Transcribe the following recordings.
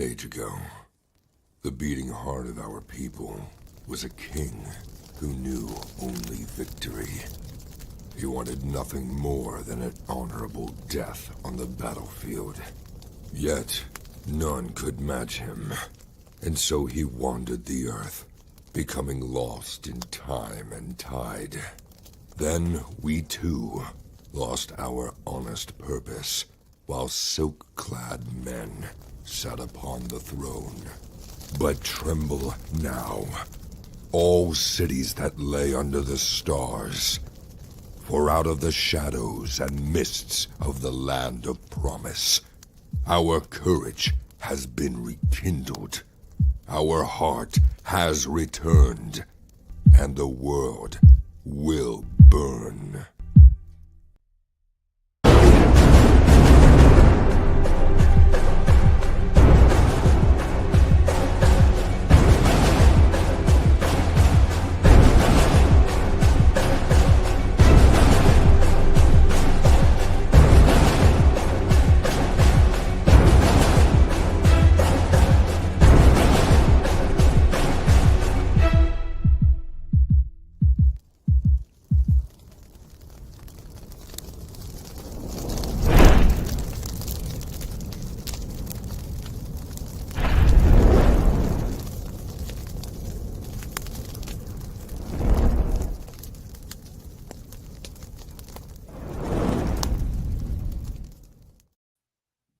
An age ago, the beating heart of our people was a king who knew only victory. He wanted nothing more than an honorable death on the battlefield. Yet, none could match him, and so he wandered the earth, becoming lost in time and tide. Then we too lost our honest purpose, while silk-clad men sat upon the throne. But tremble now, all cities that lay under the stars, for out of the shadows and mists of the land of promise, our courage has been rekindled, our heart has returned, and the world will burn.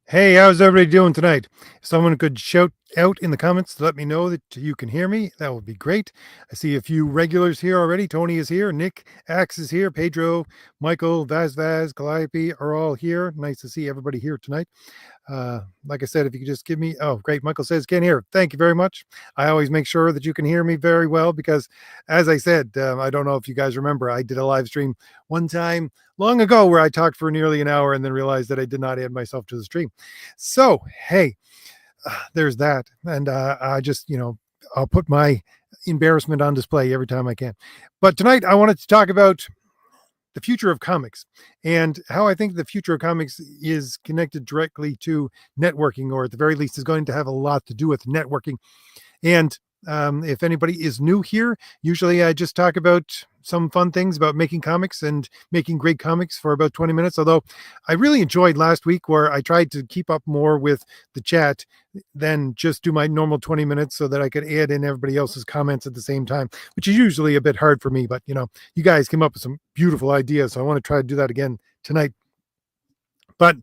Hey, how's everybody doing tonight? If someone could shout out in the comments to let me know that you can hear me, that would be great. I see a few regulars here already. Tony is here, Nick Axe is here, Pedro, Michael, Vaz, Calliope are all here. Nice to see everybody here tonight. Like I said, if you could just give me, oh, great. Michael says, can't hear. Thank you very much. I always make sure that you can hear me very well because, as I said, I don't know if you guys remember, I did a live stream one time long ago where I talked for nearly an hour and then realized that I did not add myself to the stream. So, hey, there's that. And I just, I'll put my embarrassment on display every time I can. But tonight I wanted to talk about the future of comics and how I think the future of comics is connected directly to networking, or at the very least is going to have a lot to do with networking. And if anybody is new here, usually I just talk about some fun things about making comics and making great comics for about 20 minutes. Although I really enjoyed last week where I tried to keep up more with the chat than just do my normal 20 minutes so that I could add in everybody else's comments at the same time, which is usually a bit hard for me. But, you guys came up with some beautiful ideas. So I want to try to do that again tonight. But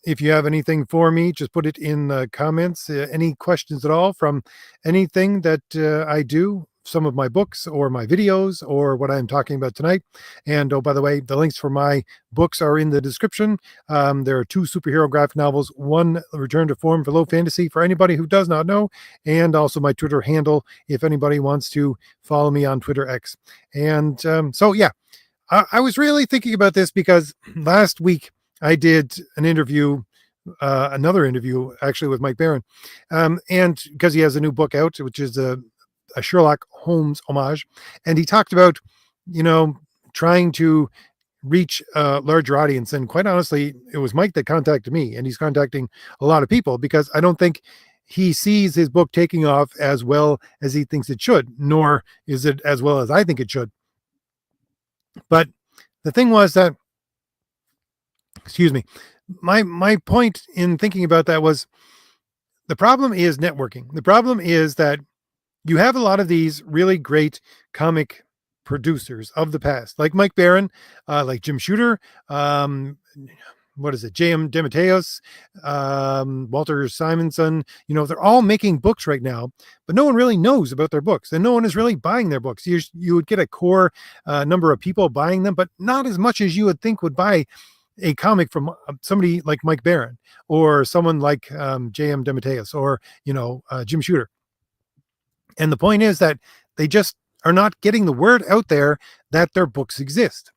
if you have anything for me, just put it in the comments. Any questions at all from anything that I do, some of my books or my videos or what I'm talking about tonight. And oh, by the way, the links for my books are in the description. There are 2 superhero graphic novels, one Return to Form for Low Fantasy for anybody who does not know, and also my Twitter handle if anybody wants to follow me on Twitter X. And so, yeah, I was really thinking about this because last week I did an interview, another interview actually with Mike Barron, and because he has a new book out, which is a Sherlock Holmes homage, and he talked about, trying to reach a larger audience. And quite honestly, it was Mike that contacted me, and he's contacting a lot of people because I don't think he sees his book taking off as well as he thinks it should, nor is it as well as I think it should. But the thing was that, excuse me, my point in thinking about that was the problem is networking. The problem is that you have a lot of these really great comic producers of the past, like Mike Barron, like Jim Shooter, what is it, J.M. DeMatteis, Walter Simonson. They're all making books right now, but no one really knows about their books, and no one is really buying their books. You would get a core number of people buying them, but not as much as you would think would buy a comic from somebody like Mike Barron or someone like J.M. DeMatteis or Jim Shooter. And the point is that they just are not getting the word out there that their books exist.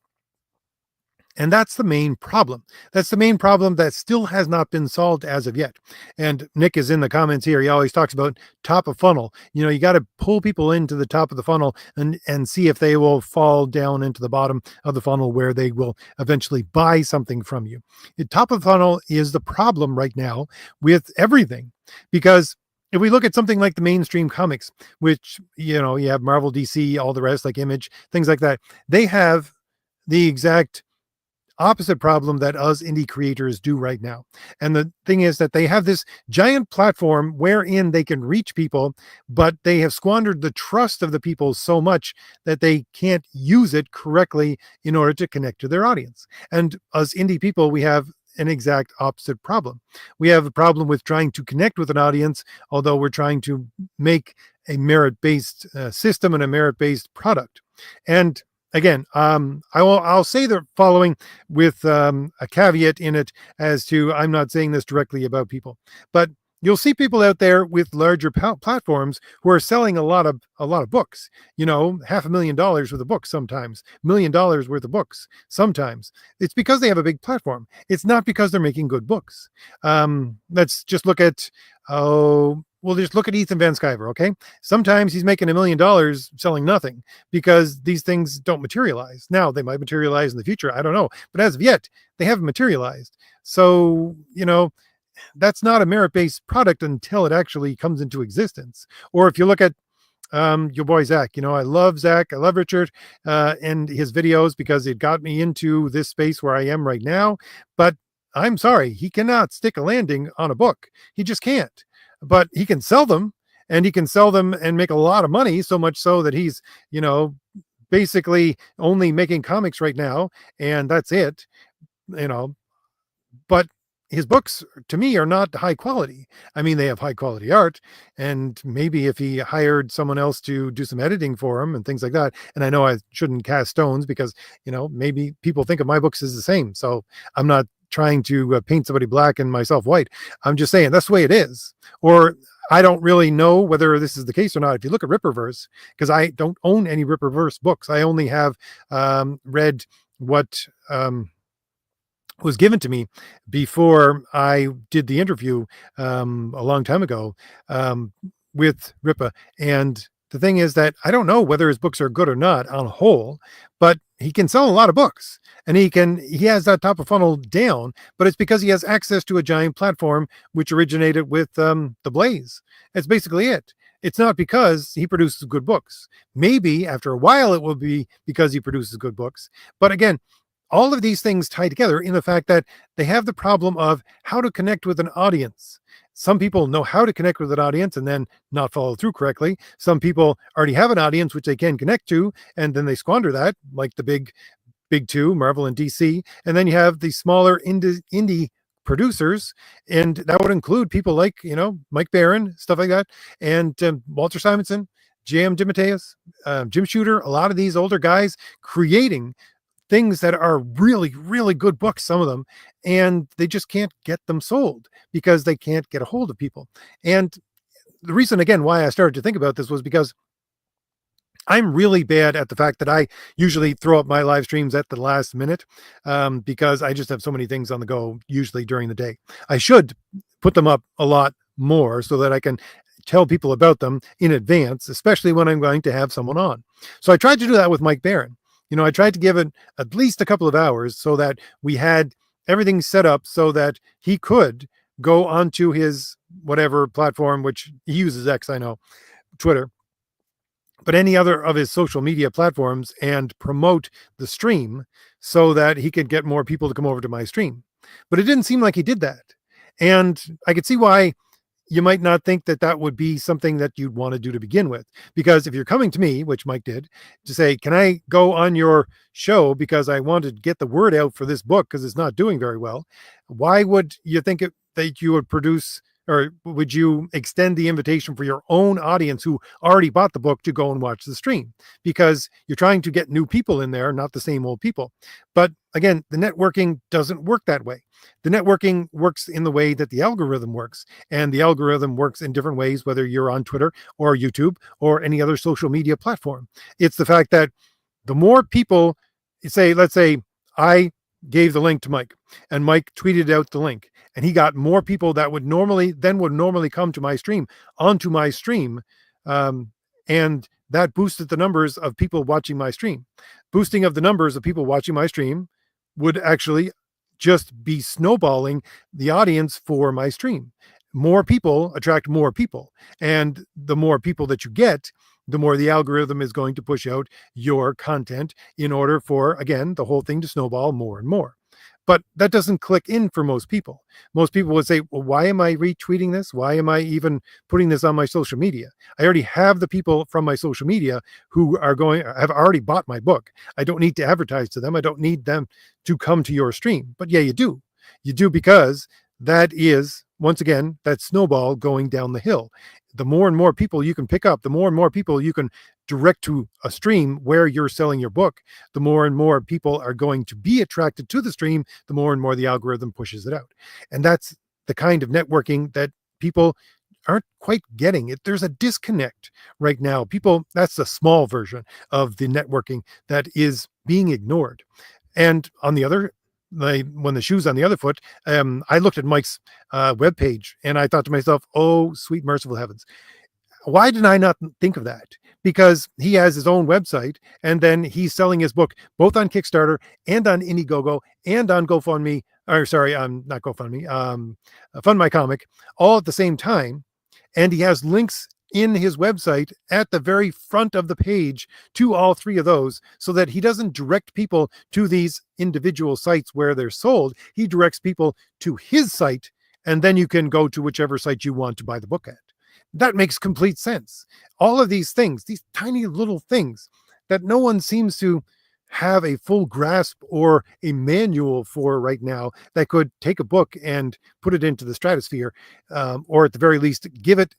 And that's the main problem. That's the main problem that still has not been solved as of yet. And Nick is in the comments here. He always talks about top of funnel. You got to pull people into the top of the funnel and see if they will fall down into the bottom of the funnel where they will eventually buy something from you. The top of funnel is the problem right now with everything, because if we look at something like the mainstream comics, which, you have Marvel, DC, all the rest, like Image, things like that, they have the exact opposite problem that us indie creators do right now. And the thing is that they have this giant platform wherein they can reach people, but they have squandered the trust of the people so much that they can't use it correctly in order to connect to their audience. And us indie people, we have an exact opposite problem. We have a problem with trying to connect with an audience, although we're trying to make a merit-based system and a merit-based product. And again, I'll say the following with a caveat in it as to I'm not saying this directly about people, but you'll see people out there with larger platforms who are selling a lot of books. $500,000 worth of books sometimes, $1 million worth of books sometimes. It's because they have a big platform. It's not because they're making good books. Let's just look at We'll just look at Ethan Van Sciver, okay? Sometimes he's making $1 million selling nothing because these things don't materialize. Now, they might materialize in the future. I don't know. But as of yet, they haven't materialized. So, that's not a merit-based product until it actually comes into existence. Or if you look at your boy Zach, I love Zach. I love Richard and his videos because it got me into this space where I am right now. But I'm sorry, he cannot stick a landing on a book. He just can't. But he can sell them, and he can sell them and make a lot of money, so much so that he's, basically only making comics right now, and that's it, but his books to me are not high quality. I mean, they have high quality art, and maybe if he hired someone else to do some editing for him and things like that. And I know I shouldn't cast stones because, maybe people think of my books as the same. So I'm not trying to paint somebody black and myself white. I'm just saying that's the way it is. Or I don't really know whether this is the case or not. If you look at Ripperverse, because I don't own any Ripperverse books, I only have read what was given to me before I did the interview a long time ago with Ripa. And the thing is that I don't know whether his books are good or not on a whole, but he can sell a lot of books, and he has that top of funnel down, but it's because he has access to a giant platform which originated with the Blaze. That's basically it. It's not because he produces good books. Maybe after a while it will be because he produces good books. But again, all of these things tie together in the fact that they have the problem of how to connect with an audience. Some people know how to connect with an audience and then not follow through correctly. Some people already have an audience which they can connect to, and then they squander that, like the big two, Marvel and DC. And then you have the smaller indie producers, and that would include people like, Mike Barron, stuff like that, and Walter Simonson, J.M. DeMatteis, Jim Shooter, a lot of these older guys creating things that are really, really good books, some of them, and they just can't get them sold because they can't get a hold of people. And the reason, again, why I started to think about this was because I'm really bad at the fact that I usually throw up my live streams at the last minute because I just have so many things on the go, usually during the day. I should put them up a lot more so that I can tell people about them in advance, especially when I'm going to have someone on. So I tried to do that with Mike Barron. I tried to give it at least a couple of hours so that we had everything set up so that he could go onto his whatever platform, which he uses X, I know, Twitter, but any other of his social media platforms, and promote the stream so that he could get more people to come over to my stream. But it didn't seem like he did that. And I could see why you might not think that that would be something that you'd want to do to begin with. Because if you're coming to me, which Mike did, to say, can I go on your show because I want to get the word out for this book because it's not doing very well, why would you think that you would produce, or would you extend the invitation for your own audience who already bought the book to go and watch the stream? Because you're trying to get new people in there, not the same old people. But again, the networking doesn't work that way. The networking works in the way that the algorithm works, and the algorithm works in different ways, whether you're on Twitter or YouTube or any other social media platform. It's the fact that the more people say, let's say I gave the link to Mike, and Mike tweeted out the link, and he got more people that would normally come to my stream onto my stream, and that boosted the numbers of people watching my stream. Boosting of the numbers of people watching my stream would actually just be snowballing the audience for my stream. More people attract more people, and the more people that you get, the more the algorithm is going to push out your content in order for, again, the whole thing to snowball more and more. But that doesn't click in for most people. Most people would say, well, why am I retweeting this? Why am I even putting this on my social media? I already have the people from my social media who have already bought my book. I don't need to advertise to them. I don't need them to come to your stream. But yeah, you do. You do, because that is, once again, that snowball going down the hill. The more and more people you can pick up, the more and more people you can direct to a stream where you're selling your book, the more and more people are going to be attracted to the stream, the more and more the algorithm pushes it out. And that's the kind of networking that people aren't quite getting. There's a disconnect right now. That's the small version of the networking that is being ignored. And on the other, when the shoe's on the other foot, I looked at Mike's webpage and I thought to myself, oh, sweet merciful heavens. Why did I not think of that? Because he has his own website, and then he's selling his book both on Kickstarter and on Indiegogo and on GoFundMe, or sorry, not GoFundMe, Fund My Comic, all at the same time. And he has links in his website at the very front of the page to all three of those, so that he doesn't direct people to these individual sites where they're sold. He directs people to his site, and then you can go to whichever site you want to buy the book at. That makes complete sense. All of these things, these tiny little things that no one seems to have a full grasp or a manual for right now, that could take a book and put it into the stratosphere, or at the very least give it,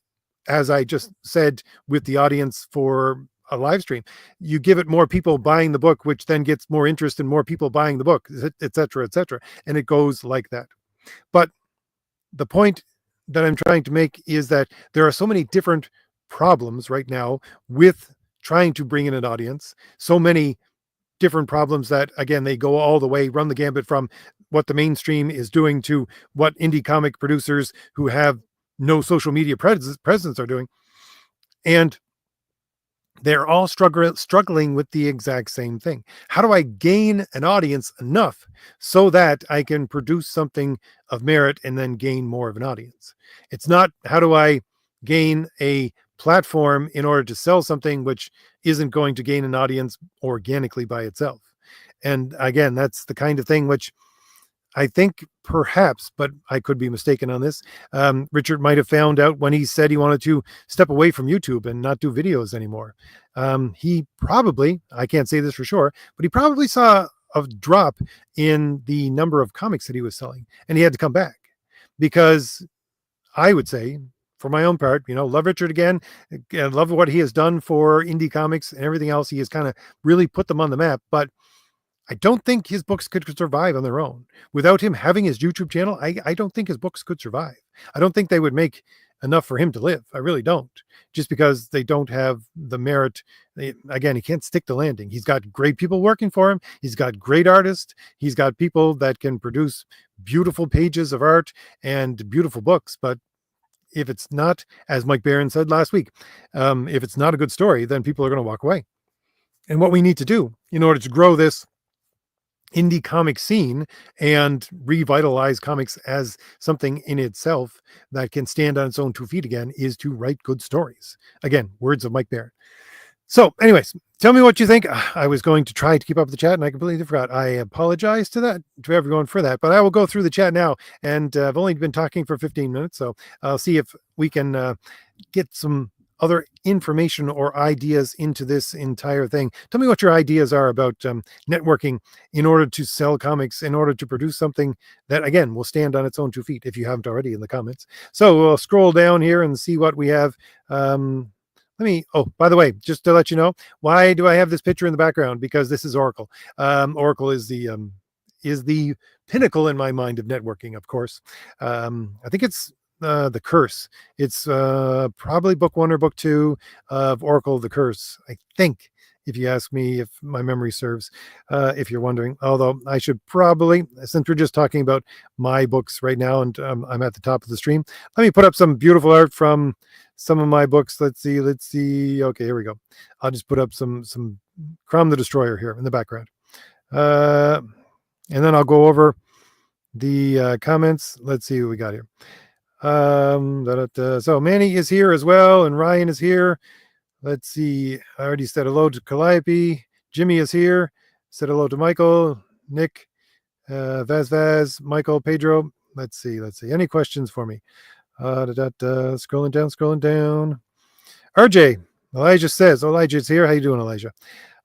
as I just said, with the audience for a live stream, you give it more people buying the book, which then gets more interest and more people buying the book, etc., etc. And it goes like that. But the point that I'm trying to make is that there are so many different problems right now with trying to bring in an audience, so many different problems that, again, they go all the way, run the gambit from what the mainstream is doing to what indie comic producers who have no social media presence are doing. And they're all struggling with the exact same thing. How do I gain an audience enough so that I can produce something of merit and then gain more of an audience? It's not, how do I gain a platform in order to sell something which isn't going to gain an audience organically by itself. And again, that's the kind of thing which I think perhaps, but I could be mistaken on this, Richard might have found out when he said he wanted to step away from YouTube and not do videos anymore. He probably, I can't say this for sure, but he probably saw a drop in the number of comics that he was selling, and he had to come back. Because I would say, for my own part, love Richard again. I love what he has done for indie comics and everything else. He has kind of really put them on the map, but I don't think his books could survive on their own. Without him having his YouTube channel, I don't think his books could survive. I don't think they would make enough for him to live. I really don't. Just because they don't have the merit. Again, he can't stick the landing. He's got great people working for him. He's got great artists. He's got people that can produce beautiful pages of art and beautiful books. But if it's not, as Mike Barron said last week, if it's not a good story, then people are going to walk away. And what we need to do in order to grow this indie comic scene and revitalize comics as something in itself that can stand on its own 2 feet again is to write good stories. Again, words of Mike Barron. So anyways, tell me what you think. I was going to try to keep up with the chat and I completely forgot. I apologize to everyone for that, but I will go through the chat now. And I've only been talking for 15 minutes, so I'll see if we can get some other information or ideas into this entire thing. Tell me what your ideas are about networking in order to sell comics, in order to produce something that, again, will stand on its own 2 feet, if you haven't already, in the comments. So we'll scroll down here and see what we have. Oh, by the way, just to let you know, why do I have this picture in the background? Because this is Oracle. Oracle is the pinnacle in my mind of networking, of course. I think it's The Curse. It's probably book 1 or book 2 of Oracle, The Curse, I think. if you ask me, if my memory serves, if you're wondering. Although I should probably, since we're just talking about my books right now, and I'm at the top of the stream, let me put up some beautiful art from some of my books. Let's see. Okay, here we go. I'll just put up some Crom the Destroyer here in the background. And then I'll go over the comments. Let's see what we got here. So Manny is here as well, and Ryan is here. Let's see. I already said hello to Calliope. Jimmy is here. Said hello to Michael, Nick, Vaz, Michael, Pedro. Let's see. Any questions for me? Scrolling down. RJ, Elijah's here. How you doing, Elijah?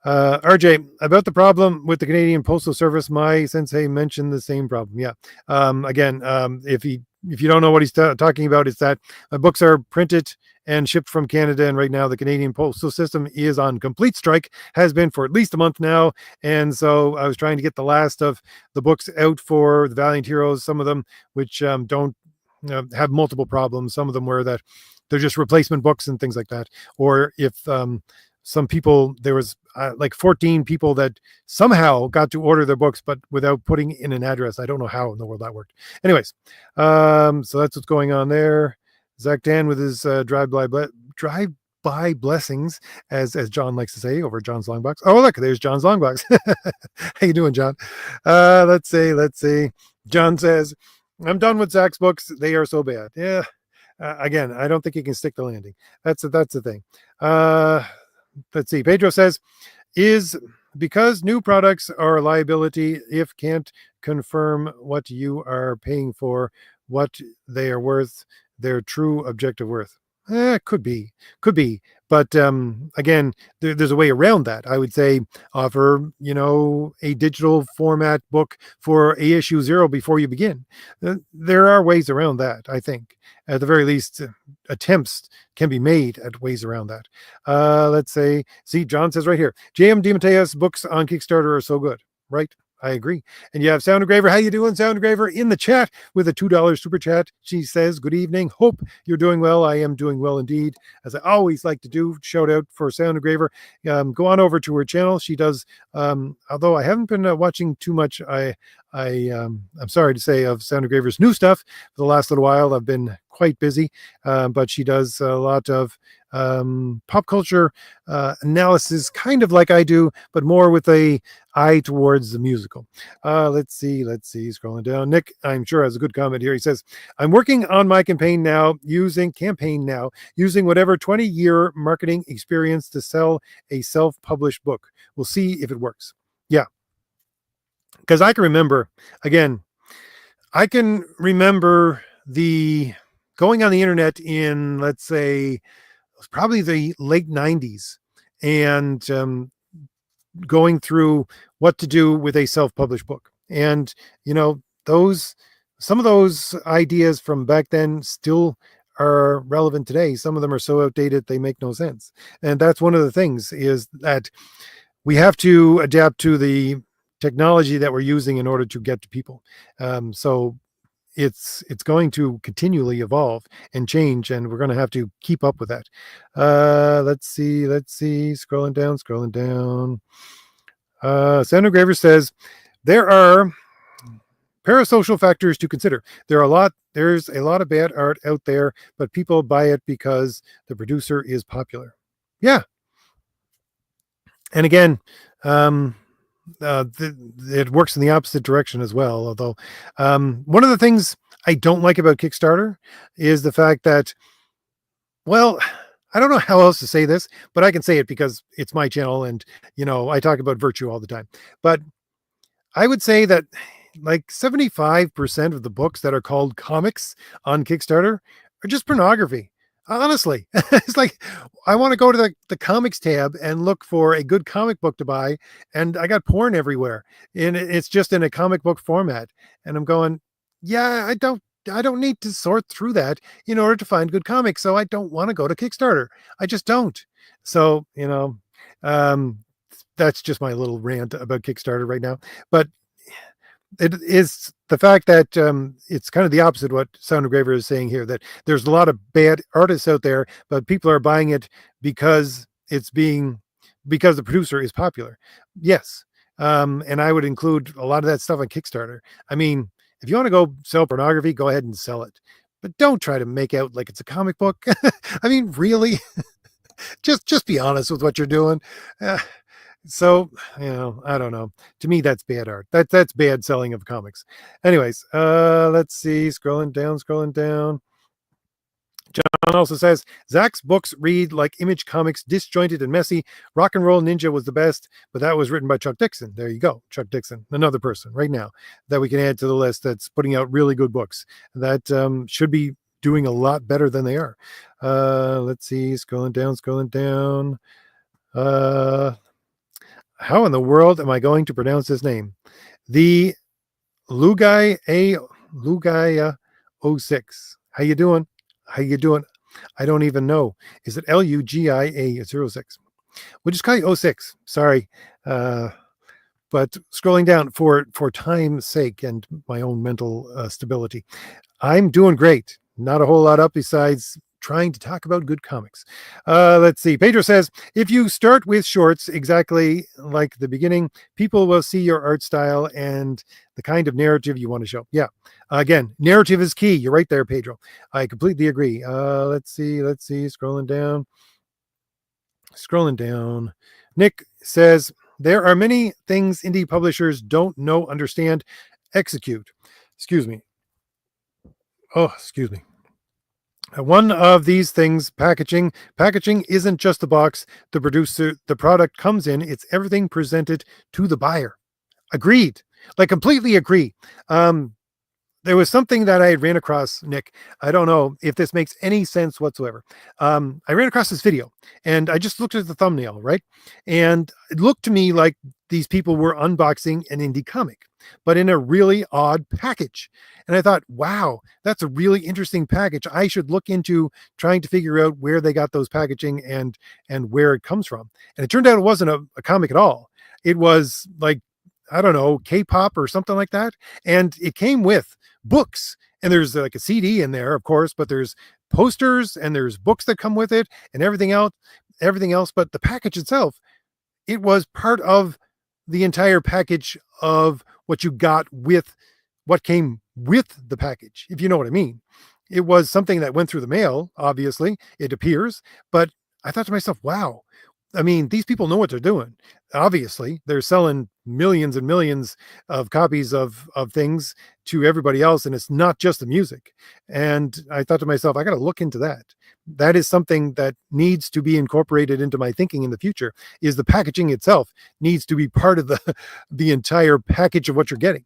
RJ, about the problem with the Canadian Postal Service, my sensei mentioned the same problem. Yeah. Again, if you don't know what he's talking about, it's that my books are printed and shipped from Canada, and right now the Canadian postal system is on complete strike, has been for at least a month now. And so I was trying to get the last of the books out for the Valiant Heroes, some of them which don't have multiple problems, some of them where that they're just replacement books and things like that. Or if some people, there was like 14 people that somehow got to order their books, but without putting in an address. I don't know how in the world that worked. Anyways, so that's what's going on there. Zach Dan with his drive-by blessings, as John likes to say, over John's long box. Oh, look, there's John's long box. How you doing, John? Let's see. John says, I'm done with Zach's books. They are so bad. Yeah. Again, I don't think he can stick the landing. That's the thing. Let's see. Pedro says, is because new products are a liability if can't confirm what you are paying for, what they are worth, their true objective worth. Could be. But again, there's a way around that. I would say offer, a digital format book for issue 0 before you begin. There are ways around that, I think. At the very least, attempts can be made at ways around that. Let's see, John says right here, J.M. DeMatteis books on Kickstarter are so good, right? I agree. And you have Sound Engraver. How you doing, Sound Engraver? In the chat with a $2 super chat. She says, good evening. Hope you're doing well. I am doing well indeed. As I always like to do, shout out for Sound Engraver. Go on over to her channel. She does, although I haven't been watching too much, I'm sorry to say, of Sound Engraver's new stuff for the last little while. I've been quite busy, but she does a lot of pop culture analysis, kind of like I do, but more with a eye towards the musical. Let's see, scrolling down. Nick, I'm sure, has a good comment here. He says, I'm working on my campaign now, using whatever 20-year marketing experience to sell a self-published book. We'll see if it works. Yeah. Because I can remember the going on the internet in, let's say, it was probably the late 90s, and going through what to do with a self-published book. And, some of those ideas from back then still are relevant today. Some of them are so outdated, they make no sense. And that's one of the things, is that we have to adapt to the technology that we're using in order to get to people. So it's going to continually evolve and change, and we're going to have to keep up with that. Let's see, scrolling down. Sandra Graver says, there are parasocial factors to consider. There's a lot of bad art out there, but people buy it because the producer is popular. Yeah. And again, it works in the opposite direction as well. Although one of the things I don't like about Kickstarter is the fact that, well, I don't know how else to say this, but I can say it because it's my channel, and I talk about virtue all the time. But I would say that like 75% of the books that are called comics on Kickstarter are just pornography. Honestly, it's like, I want to go to the comics tab and look for a good comic book to buy, and I got porn everywhere, and it's just in a comic book format. And I'm going, yeah, I don't need to sort through that in order to find good comics. So I don't want to go to Kickstarter. I just don't. So, that's just my little rant about Kickstarter right now. But it is the fact that it's kind of the opposite of what Sound Engraver is saying here, that there's a lot of bad artists out there, but people are buying it because it's being because the producer is popular. Yes. And I would include a lot of that stuff on Kickstarter. I mean, if you want to go sell pornography, go ahead and sell it. But don't try to make out like it's a comic book. I mean, really? Just be honest with what you're doing. Uh, so, I don't know. To me, that's bad art. That's bad selling of comics. Anyways, let's see. Scrolling down. John also says Zach's books read like Image Comics, disjointed and messy. Rock and Roll Ninja was the best, but that was written by Chuck Dixon. There you go, Chuck Dixon, another person right now that we can add to the list that's putting out really good books that should be doing a lot better than they are. Let's see, scrolling down. How in the world am I going to pronounce his name? The Lugai 06. How you doing? I don't even know. Is it LUGIA 06? We'll just call you 06. Sorry. But scrolling down for time's sake and my own mental stability, I'm doing great. Not a whole lot up besides trying to talk about good comics. Let's see. Pedro says, if you start with shorts exactly like the beginning, people will see your art style and the kind of narrative you want to show. Yeah. Again, narrative is key. You're right there, Pedro. I completely agree. Let's see. Scrolling down. Nick says, there are many things indie publishers don't know, understand, execute. Excuse me. One of these things, packaging. Packaging isn't just the box the product comes in. It's everything presented to the buyer. Agreed. Like, completely agree. There was something that I ran across, Nick. I don't know if this makes any sense whatsoever. I ran across this video and I just looked at the thumbnail, right? And it looked to me like these people were unboxing an indie comic, but in a really odd package. And I thought, wow, that's a really interesting package. I should look into trying to figure out where they got those packaging and where it comes from. And it turned out it wasn't a comic at all. It was like, I don't know, K-pop or something like that. And it came with books, and there's like a CD in there, of course, but there's posters and there's books that come with it and everything else. But the package itself, it was part of the entire package of what you got with what came with the package, if you know what I mean. It was something that went through the mail, obviously, it appears, but I thought to myself, wow, I mean, these people know what they're doing. Obviously, they're selling millions and millions of copies of things to everybody else, and it's not just the music. And I thought to myself, I got to look into that. That is something that needs to be incorporated into my thinking in the future, is the packaging itself needs to be part of the entire package of what you're getting.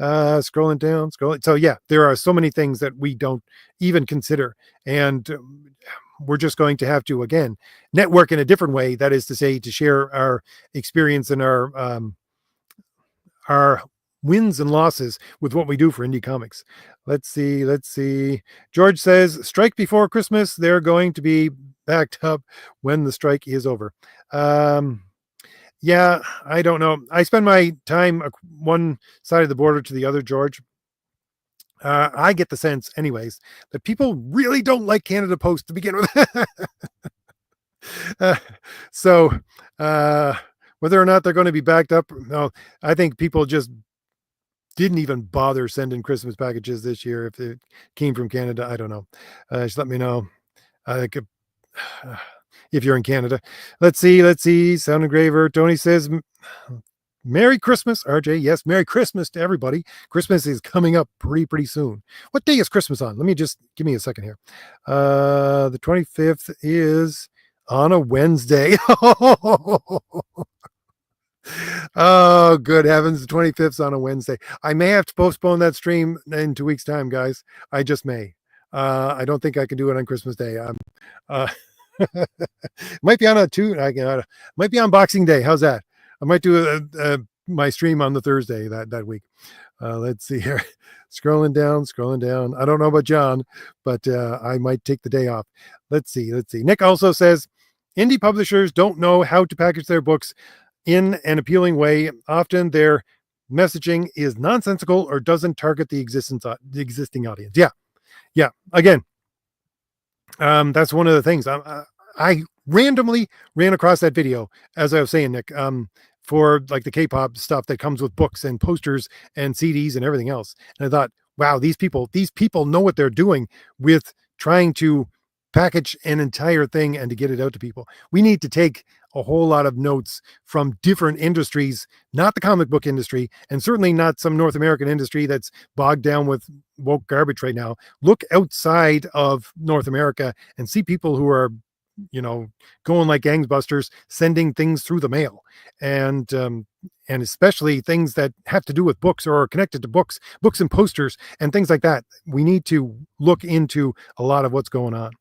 Scrolling down. So yeah, there are so many things that we don't even consider. And we're just going to have to, again, network in a different way. That is to say, to share our experience and our wins and losses with what we do for indie comics. Let's see. George says, strike before Christmas. They're going to be backed up when the strike is over. Yeah, I don't know. I spend my time one side of the border to the other, George. I get the sense, anyways, that people really don't like Canada Post to begin with. So whether or not they're going to be backed up, no, I think people just didn't even bother sending Christmas packages this year. If it came from Canada, I don't know. Just let me know. I think if you're in Canada. Let's see. Sound Engraver. Tony says, Merry Christmas, RJ. Yes, Merry Christmas to everybody. Christmas is coming up pretty soon. What day is Christmas on? Let me just give me a second here. The 25th is on a Wednesday. Oh, good heavens. The 25th is on a Wednesday. I may have to postpone that stream in 2 weeks' time, guys. I just may. I don't think I can do it on Christmas Day. Might be on might be on Boxing Day. How's that? I might do my stream on the Thursday that week. Let's see here. Scrolling down. I don't know about John, but I might take the day off. Let's see. Nick also says, indie publishers don't know how to package their books in an appealing way. Often their messaging is nonsensical or doesn't target the existing audience. Yeah. Again, that's one of the things. I randomly ran across that video, as I was saying, Nick, for like the K-pop stuff that comes with books and posters and CDs and everything else. And I thought, wow, these people know what they're doing with trying to package an entire thing and to get it out to people. We need to take a whole lot of notes from different industries, not the comic book industry, and certainly not some North American industry that's bogged down with woke garbage right now. Look outside of North America and see people who are, going like gangbusters, sending things through the mail, and especially things that have to do with books or are connected to books and posters and things like that. We need to look into a lot of what's going on.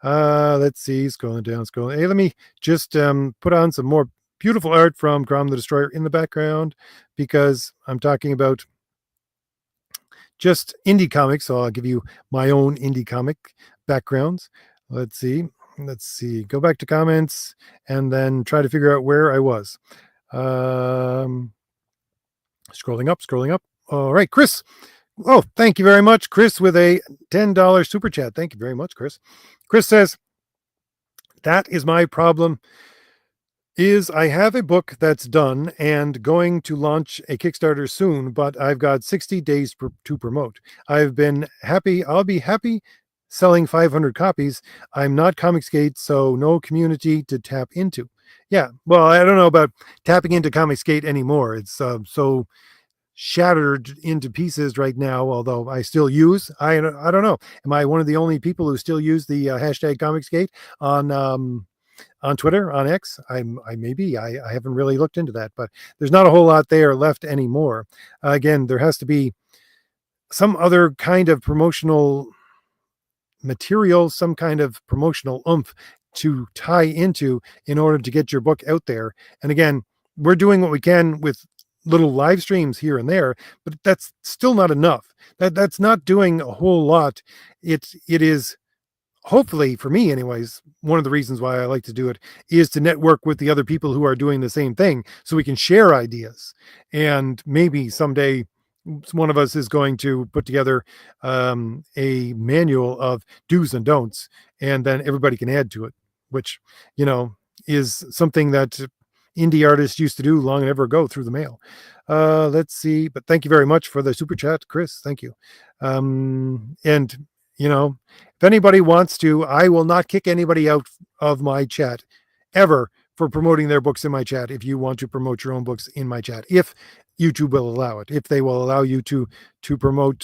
Let's see, scrolling down. Hey, let me just put on some more beautiful art from Grom the Destroyer in the background, because I'm talking about just indie comics. So I'll give you my own indie comic backgrounds. Let's see. Go back to comments and then try to figure out where I was. Scrolling up. All right, Chris. Oh, thank you very much, Chris, with a $10 super chat. Thank you very much, Chris. Chris says, that is my problem, is I have a book that's done and going to launch a Kickstarter soon, but I've got 60 days to promote. I'll be happy selling 500 copies. I'm not Comicsgate, so no community to tap into. Yeah, well, I don't know about tapping into Comicsgate anymore. It's so shattered into pieces right now, although I still use, I don't know, am I one of the only people who still use the hashtag Comicsgate on Twitter, on X? I maybe I haven't really looked into that, but there's not a whole lot there left anymore. Again, there has to be some other kind of promotional material, some kind of promotional oomph to tie into in order to get your book out there. And again, we're doing what we can with little live streams here and there, but that's still not enough. That's not doing a whole lot. It is, hopefully for me anyways, one of the reasons why I like to do it is to network with the other people who are doing the same thing, so we can share ideas. And maybe someday one of us is going to put together a manual of do's and don'ts, and then everybody can add to it, which, is something that indie artists used to do long and ever ago through the mail. Let's see, but thank you very much for the super chat, Chris. Thank you. And if anybody wants to, I will not kick anybody out of my chat ever for promoting their books in my chat. If you want to promote your own books in my chat, if YouTube will allow it, if they will allow you to promote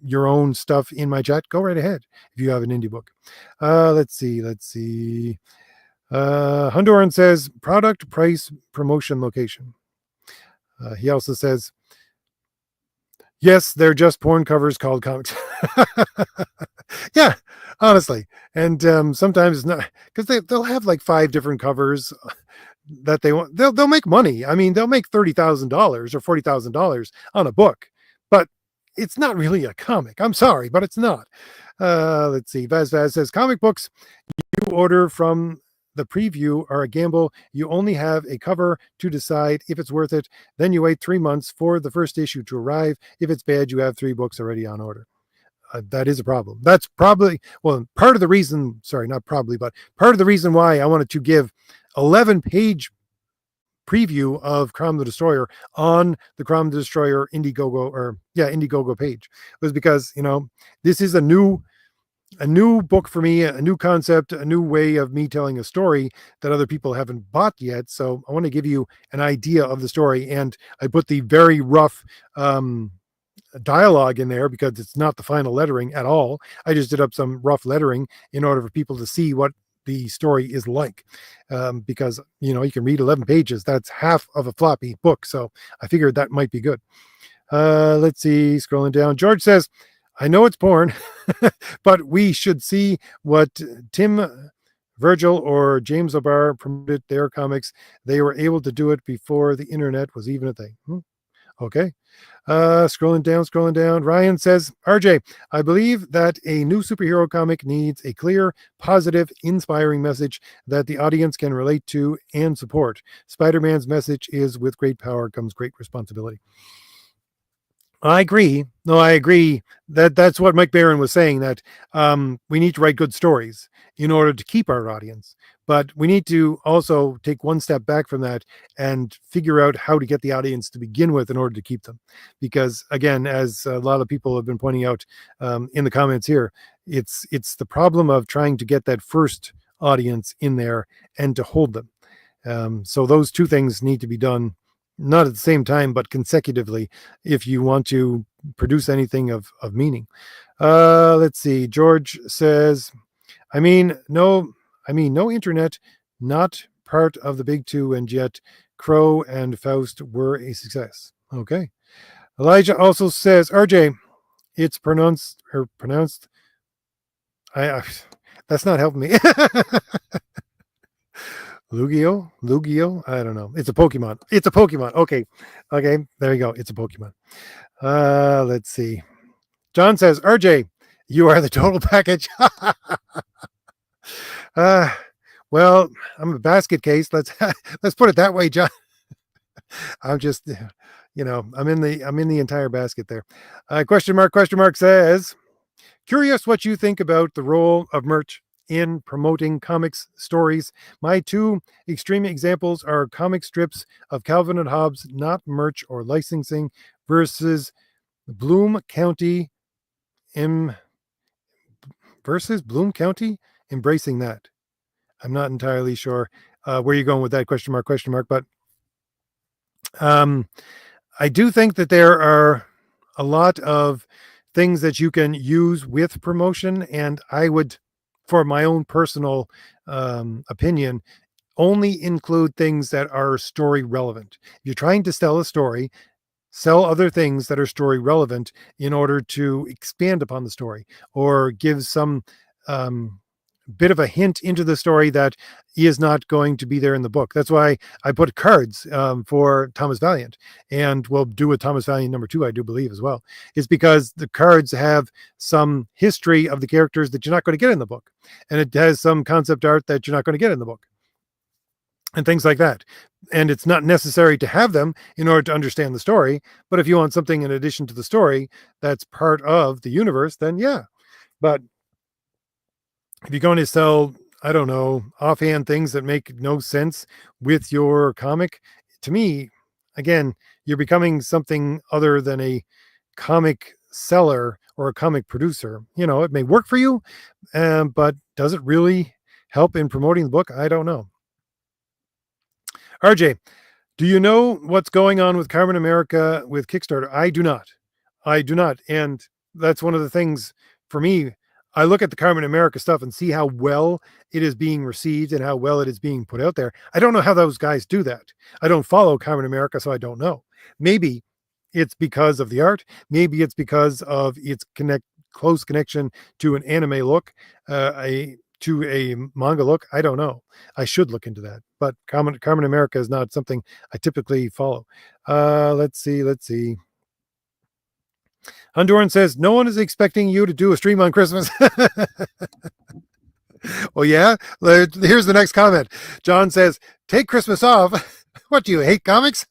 your own stuff in my chat, go right ahead if you have an indie book. Let's see. Honduran says product, price, promotion, location. He also says, yes, they're just porn covers called comics. Yeah, honestly. And sometimes it's not, because they'll have like 5 different covers that they want. They'll make money. I mean, they'll make $30,000 or $40,000 on a book, but it's not really a comic. I'm sorry, but it's not. Let's see. Vaz says comic books you order from the preview are a gamble. You only have a cover to decide if it's worth it. Then you wait 3 months for the first issue to arrive. If it's bad, you have 3 books already on order. That is a problem. That's probably, well, part of the reason, sorry, not probably, but part of the reason why I wanted to give 11-page preview of Crom the Destroyer on the Crom the Destroyer Indiegogo page was because, this is a new book for me, a new concept, a new way of me telling a story that other people haven't bought yet. So I want to give you an idea of the story. And I put the very rough dialogue in there because it's not the final lettering at all. I just did up some rough lettering in order for people to see what the story is like, because you can read 11 pages. That's half of a floppy book. So I figured that might be good. Let's see, scrolling down. George says, I know it's porn, but we should see what Tim Virgil or James O'Barr promoted their comics. They were able to do it before the internet was even a thing. Okay. Scrolling down. Ryan says, RJ, I believe that a new superhero comic needs a clear, positive, inspiring message that the audience can relate to and support. Spider-Man's message is, with great power comes great responsibility. I agree. No, I agree that's what Mike Barron was saying, that we need to write good stories in order to keep our audience. But we need to also take one step back from that and figure out how to get the audience to begin with in order to keep them. Because again, as a lot of people have been pointing out in the comments here, it's the problem of trying to get that first audience in there and to hold them. So those two things need to be done not at the same time, but consecutively, if you want to produce anything of meaning. Let's see. George says, no internet, not part of the big two, and yet Crow and Faust were a success. Okay. Elijah also says, RJ, it's pronounced. I that's not helping me. Lugio. I don't know. It's a Pokemon. It's a Pokemon. Okay. There you go. It's a Pokemon. Let's see. John says, RJ, you are the total package. uh, well, I'm a basket case. Let's put it that way, John. I'm just, I'm in the entire basket there. Question mark says, curious what you think about the role of merch in promoting comics stories. My two extreme examples are comic strips of Calvin and Hobbes, not merch or licensing, versus Bloom County embracing that. I'm not entirely sure where you're going with that question mark, but I do think that there are a lot of things that you can use with promotion, and I would, for my own personal opinion, only include things that are story relevant. If you're trying to sell a story, sell other things that are story relevant in order to expand upon the story or give some bit of a hint into the story that is not going to be there in the book. That's why I put cards for Thomas Valiant, and we'll do a Thomas Valiant #2, I do believe, as well. Is because the cards have some history of the characters that you're not going to get in the book, and it has some concept art that you're not going to get in the book, and things like that. And it's not necessary to have them in order to understand the story, but if you want something in addition to the story that's part of the universe, then yeah. But if you're going to sell, I don't know, offhand things that make no sense with your comic, to me, again, you're becoming something other than a comic seller or a comic producer. It may work for you, but does it really help in promoting the book? I don't know. RJ, do you know what's going on with Carmen America with Kickstarter? I do not. And that's one of the things for me. I look at the Carmen America stuff and see how well it is being received and how well it is being put out there. I don't know how those guys do that. I don't follow Carmen America, so I don't know. Maybe it's because of the art. Maybe it's because of its close connection to an anime look, to a manga look. I don't know. I should look into that. But Carmen America is not something I typically follow. Let's see. Honduran says, no one is expecting you to do a stream on Christmas. Well, yeah. Here's the next comment. John says, take Christmas off. What, do you hate comics?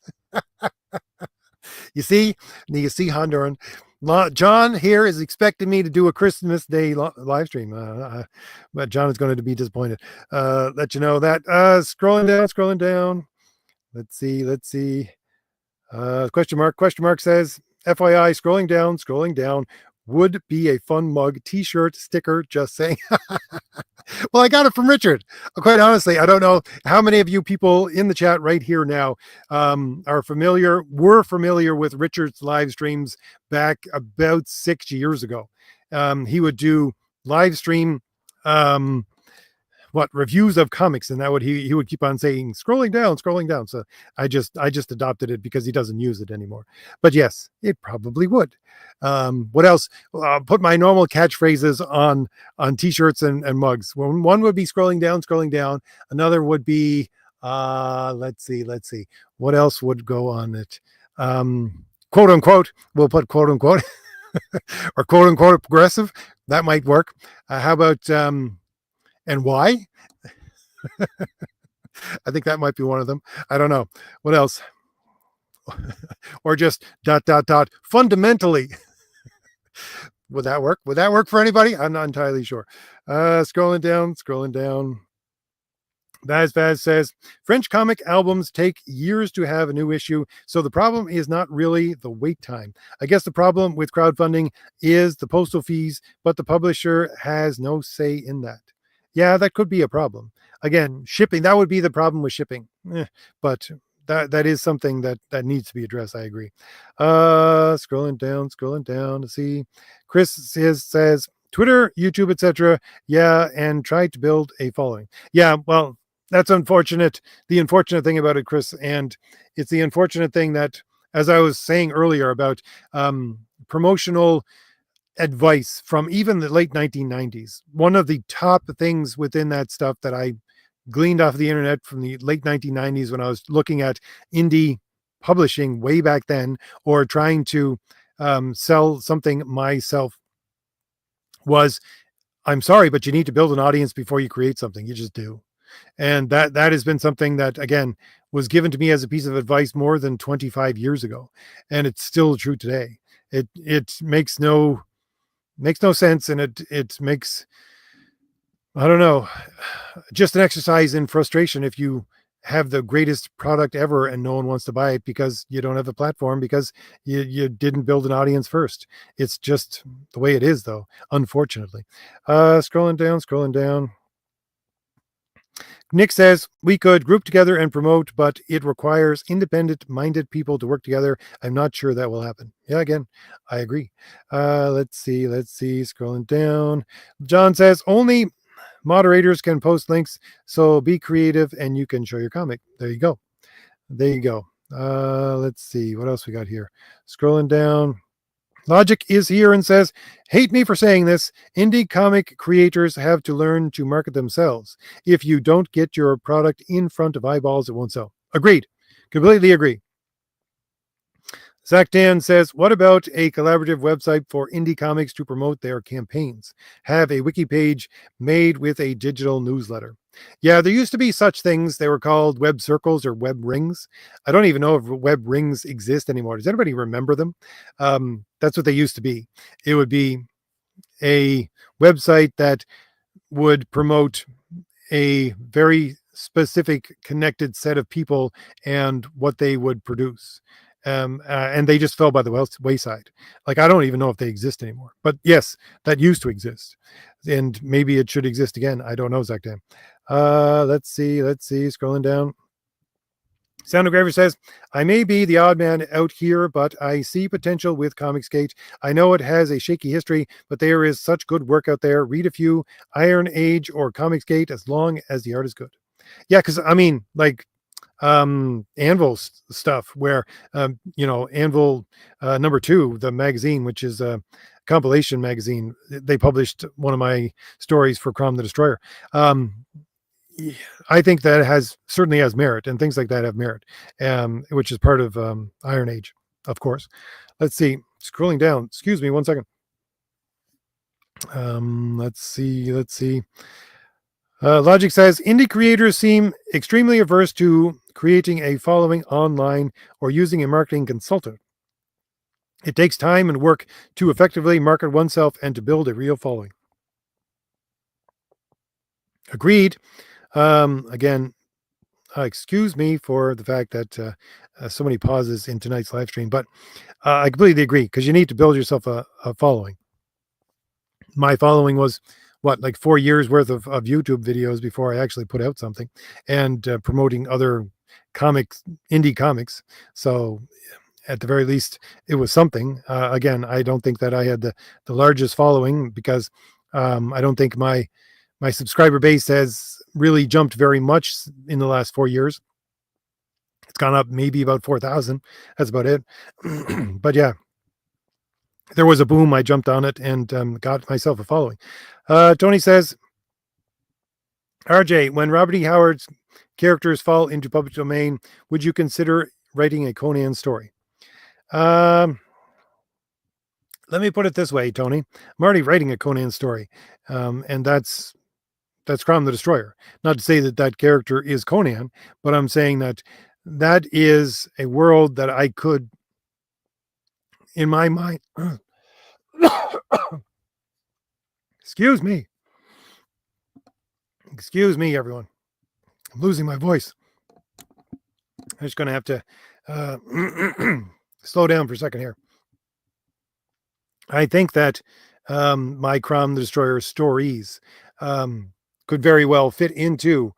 You see, Honduran. John here is expecting me to do a Christmas Day live stream. But John is going to be disappointed. Let you know that. Scrolling down. Let's see. Question mark says, FYI, scrolling down, would be a fun mug, t-shirt, sticker, just saying. Well, I got it from Richard. Quite honestly, I don't know how many of you people in the chat right here now were familiar with Richard's live streams back about 6 years ago. He would do live stream reviews of comics, and that would he would keep on saying scrolling down. So I just adopted it because he doesn't use it anymore. But yes, it probably would. What else? Put my normal catchphrases on t-shirts and mugs. One would be scrolling down. Another would be let's see. What else would go on it? Quote unquote. We'll put quote unquote or quote unquote progressive. That might work. How about and why? I think that might be one of them. I don't know. What else? or just ... fundamentally. Would that work? Would that work for anybody? I'm not entirely sure. Scrolling down. Vaz says French comic albums take years to have a new issue, so the problem is not really the wait time. I guess the problem with crowdfunding is the postal fees, but the publisher has no say in that. Yeah, that could be a problem. Again, shipping, that would be the problem with shipping. But that is something that needs to be addressed. I agree. Scrolling down to see. Chris says Twitter, YouTube, etc. Yeah, and try to build a following. Yeah, well, that's unfortunate. The unfortunate thing about it, Chris, and it's the unfortunate thing that, as I was saying earlier about promotional advice from even the late 1990s, one of the top things within that stuff that I gleaned off the internet from the late 1990s when I was looking at indie publishing way back then, or trying to sell something myself, was, I'm sorry, but you need to build an audience before you create something. You just do. And that has been something that, again, was given to me as a piece of advice more than 25 years ago, and it's still true today. It makes no sense, and it makes, I don't know, just an exercise in frustration if you have the greatest product ever and no one wants to buy it because you don't have a platform, because you didn't build an audience first. It's just the way it is, though, unfortunately. Scrolling down. Nick says we could group together and promote, but it requires independent-minded people to work together. I'm not sure that will happen. Yeah, again, I agree. Let's see. Scrolling down. John says only moderators can post links, so be creative and you can show your comic. There you go. Let's see what else we got here. Scrolling down. Logic is here and says, hate me for saying this, indie comic creators have to learn to market themselves. If you don't get your product in front of eyeballs, it won't sell. Agreed. Completely agree. Zach Dan says, what about a collaborative website for indie comics to promote their campaigns? Have a wiki page made with a digital newsletter. Yeah, there used to be such things. They were called web circles or web rings. I don't even know if web rings exist anymore. Does anybody remember them? That's what they used to be. It would be a website that would promote a very specific connected set of people and what they would produce. And they just fell by the wayside. Like, I don't even know if they exist anymore. But yes, that used to exist. And maybe it should exist again. I don't know, Zach Dan. Let's see. Scrolling down. Soundograver says, I may be the odd man out here, but I see potential with Comicsgate. I know it has a shaky history, but there is such good work out there. Read a few Iron Age or Comicsgate as long as the art is good. Yeah, because I mean, like, Anvil stuff where, Anvil #2, the magazine, which is a compilation magazine, they published one of my stories for Crom the Destroyer. I think that certainly has merit, and things like that have merit, which is part of Iron Age, of course. Let's see. Scrolling down. Excuse me, 1 second. Let's see. Logic says indie creators seem extremely averse to creating a following online or using a marketing consultant. It takes time and work to effectively market oneself and to build a real following. Agreed. Again, excuse me for the fact that so many pauses in tonight's live stream, but I completely agree, because you need to build yourself a following. My following was like 4 years worth of YouTube videos before I actually put out something, and promoting other indie comics. So at the very least, it was something. Again, I don't think that I had the largest following, because I don't think my subscriber base has really jumped very much in the last 4 years. It's gone up maybe about 4,000. That's about it. But yeah, there was a boom. I jumped on it and got myself a following. Tony says, RJ, when Robert E. Howard's characters fall into public domain, would you consider writing a Conan story? Let me put it this way, Tony. I'm already writing a Conan story, and that's Crom the Destroyer. Not to say that character is Conan, but I'm saying that that is a world that I could, in my mind, excuse me, everyone. I'm losing my voice. I'm just going to have to slow down for a second here. I think that my Crom the Destroyer stories could very well fit into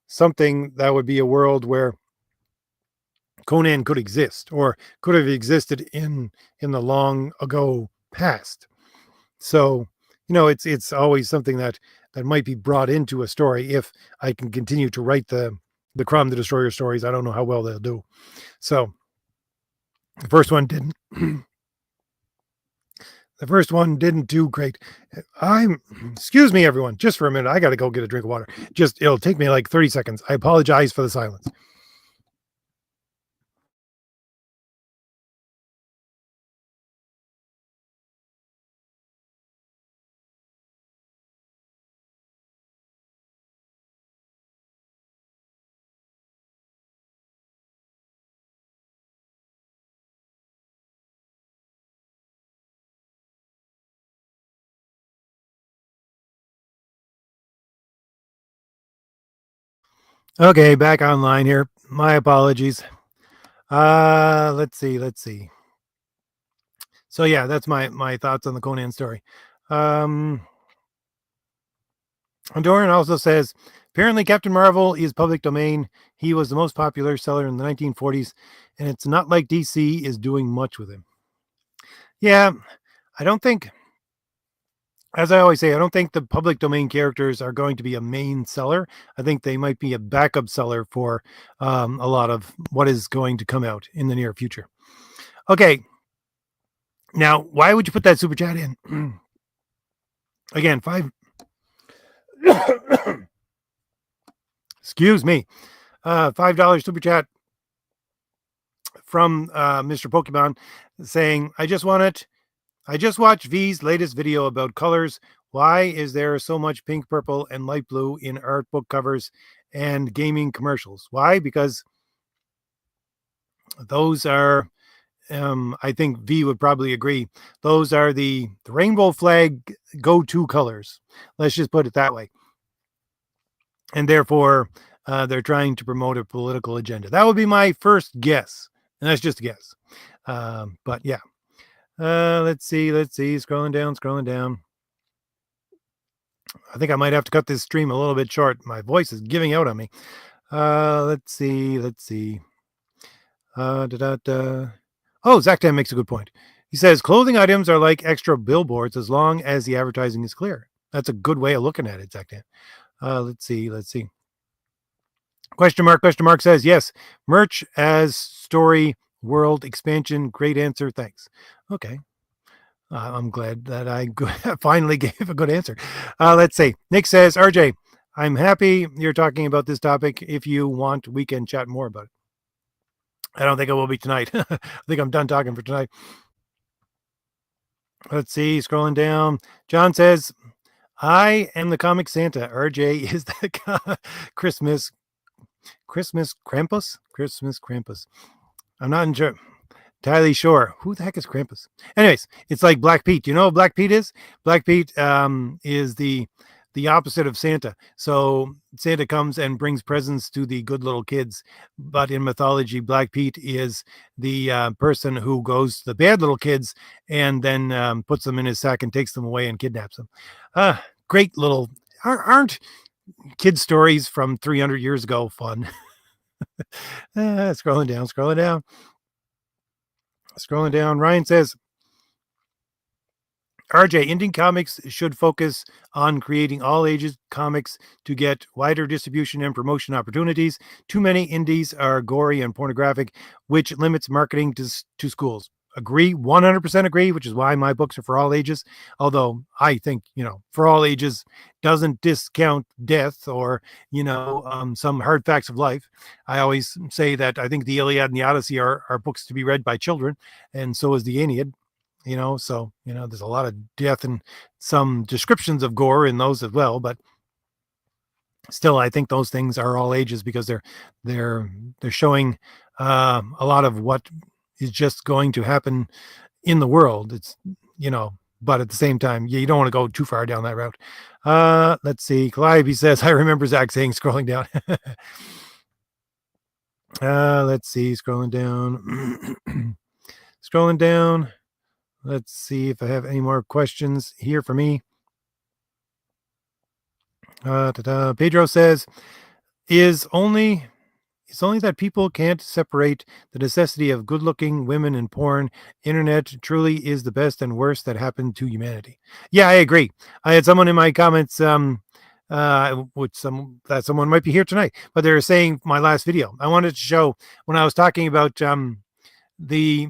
something that would be a world where Conan could exist or could have existed in the long ago past. So, it's always something that might be brought into a story if I can continue to write the Crom the Destroyer stories. I don't know how well they'll do. So, the first one didn't. The first one didn't do great. Excuse me, everyone, just for a minute. I got to go get a drink of water. It'll take me like 30 seconds. I apologize for the silence. Okay, back online here. My apologies. Let's see. So yeah, that's my thoughts on the Conan story. Doran also says, apparently Captain Marvel is public domain. He was the most popular seller in the 1940s, and it's not like DC is doing much with him. Yeah, I don't think, as I always say, I don't think the public domain characters are going to be a main seller. I think they might be a backup seller for a lot of what is going to come out in the near future. Okay. Now, why would you put that super chat in? Again, excuse me, $5 super chat from Mr. Pokemon saying, I just watched V's latest video about colors. Why is there so much pink, purple, and light blue in art book covers and gaming commercials? Why? Because those are, I think V would probably agree, those are the rainbow flag go-to colors. Let's just put it that way. And therefore, they're trying to promote a political agenda. That would be my first guess. And that's just a guess. But yeah. Let's see. Scrolling down. I think I might have to cut this stream a little bit short. My voice is giving out on me. Let's see. Oh, Zachtan makes a good point. He says clothing items are like extra billboards as long as the advertising is clear. That's a good way of looking at it, Zachtan. Let's see. Question mark says yes. Merch as story world expansion. Great answer. Thanks. Okay. I'm glad that I finally gave a good answer. Let's see. Nick says, RJ, I'm happy you're talking about this topic. If you want, we can chat more about it. I don't think it will be tonight. I think I'm done talking for tonight. Let's see. Scrolling down. John says, I am the comic Santa. RJ is the Christmas Krampus. I'm not entirely sure. Who the heck is Krampus? Anyways, it's like Black Pete. You know what Black Pete is? Black Pete is the opposite of Santa. So Santa comes and brings presents to the good little kids. But in mythology, Black Pete is the person who goes to the bad little kids and then puts them in his sack and takes them away and kidnaps them. Great little, aren't kid stories from 300 years ago fun? Scrolling down. Ryan says, RJ, indie comics should focus on creating all ages comics to get wider distribution and promotion opportunities. Too many indies are gory and pornographic, which limits marketing to schools. Agree, 100% agree, which is why my books are for all ages. Although I think, for all ages doesn't discount death or, some hard facts of life. I always say that I think the Iliad and the Odyssey are books to be read by children, and so is the Aeneid. So there's a lot of death and some descriptions of gore in those as well, but still, I think those things are all ages because they're showing a lot of what is just going to happen in the world. It's, but at the same time, you don't want to go too far down that route. Let's see. Calliope says, I remember Zach saying scrolling down. Let's see, scrolling down. Scrolling down. Let's see if I have any more questions here for me. Pedro says, it's only that people can't separate the necessity of good-looking women and porn. Internet truly is the best and worst that happened to humanity. Yeah, I agree. I had someone in my comments, which someone might be here tonight, but they were saying my last video. I wanted to show when I was talking about the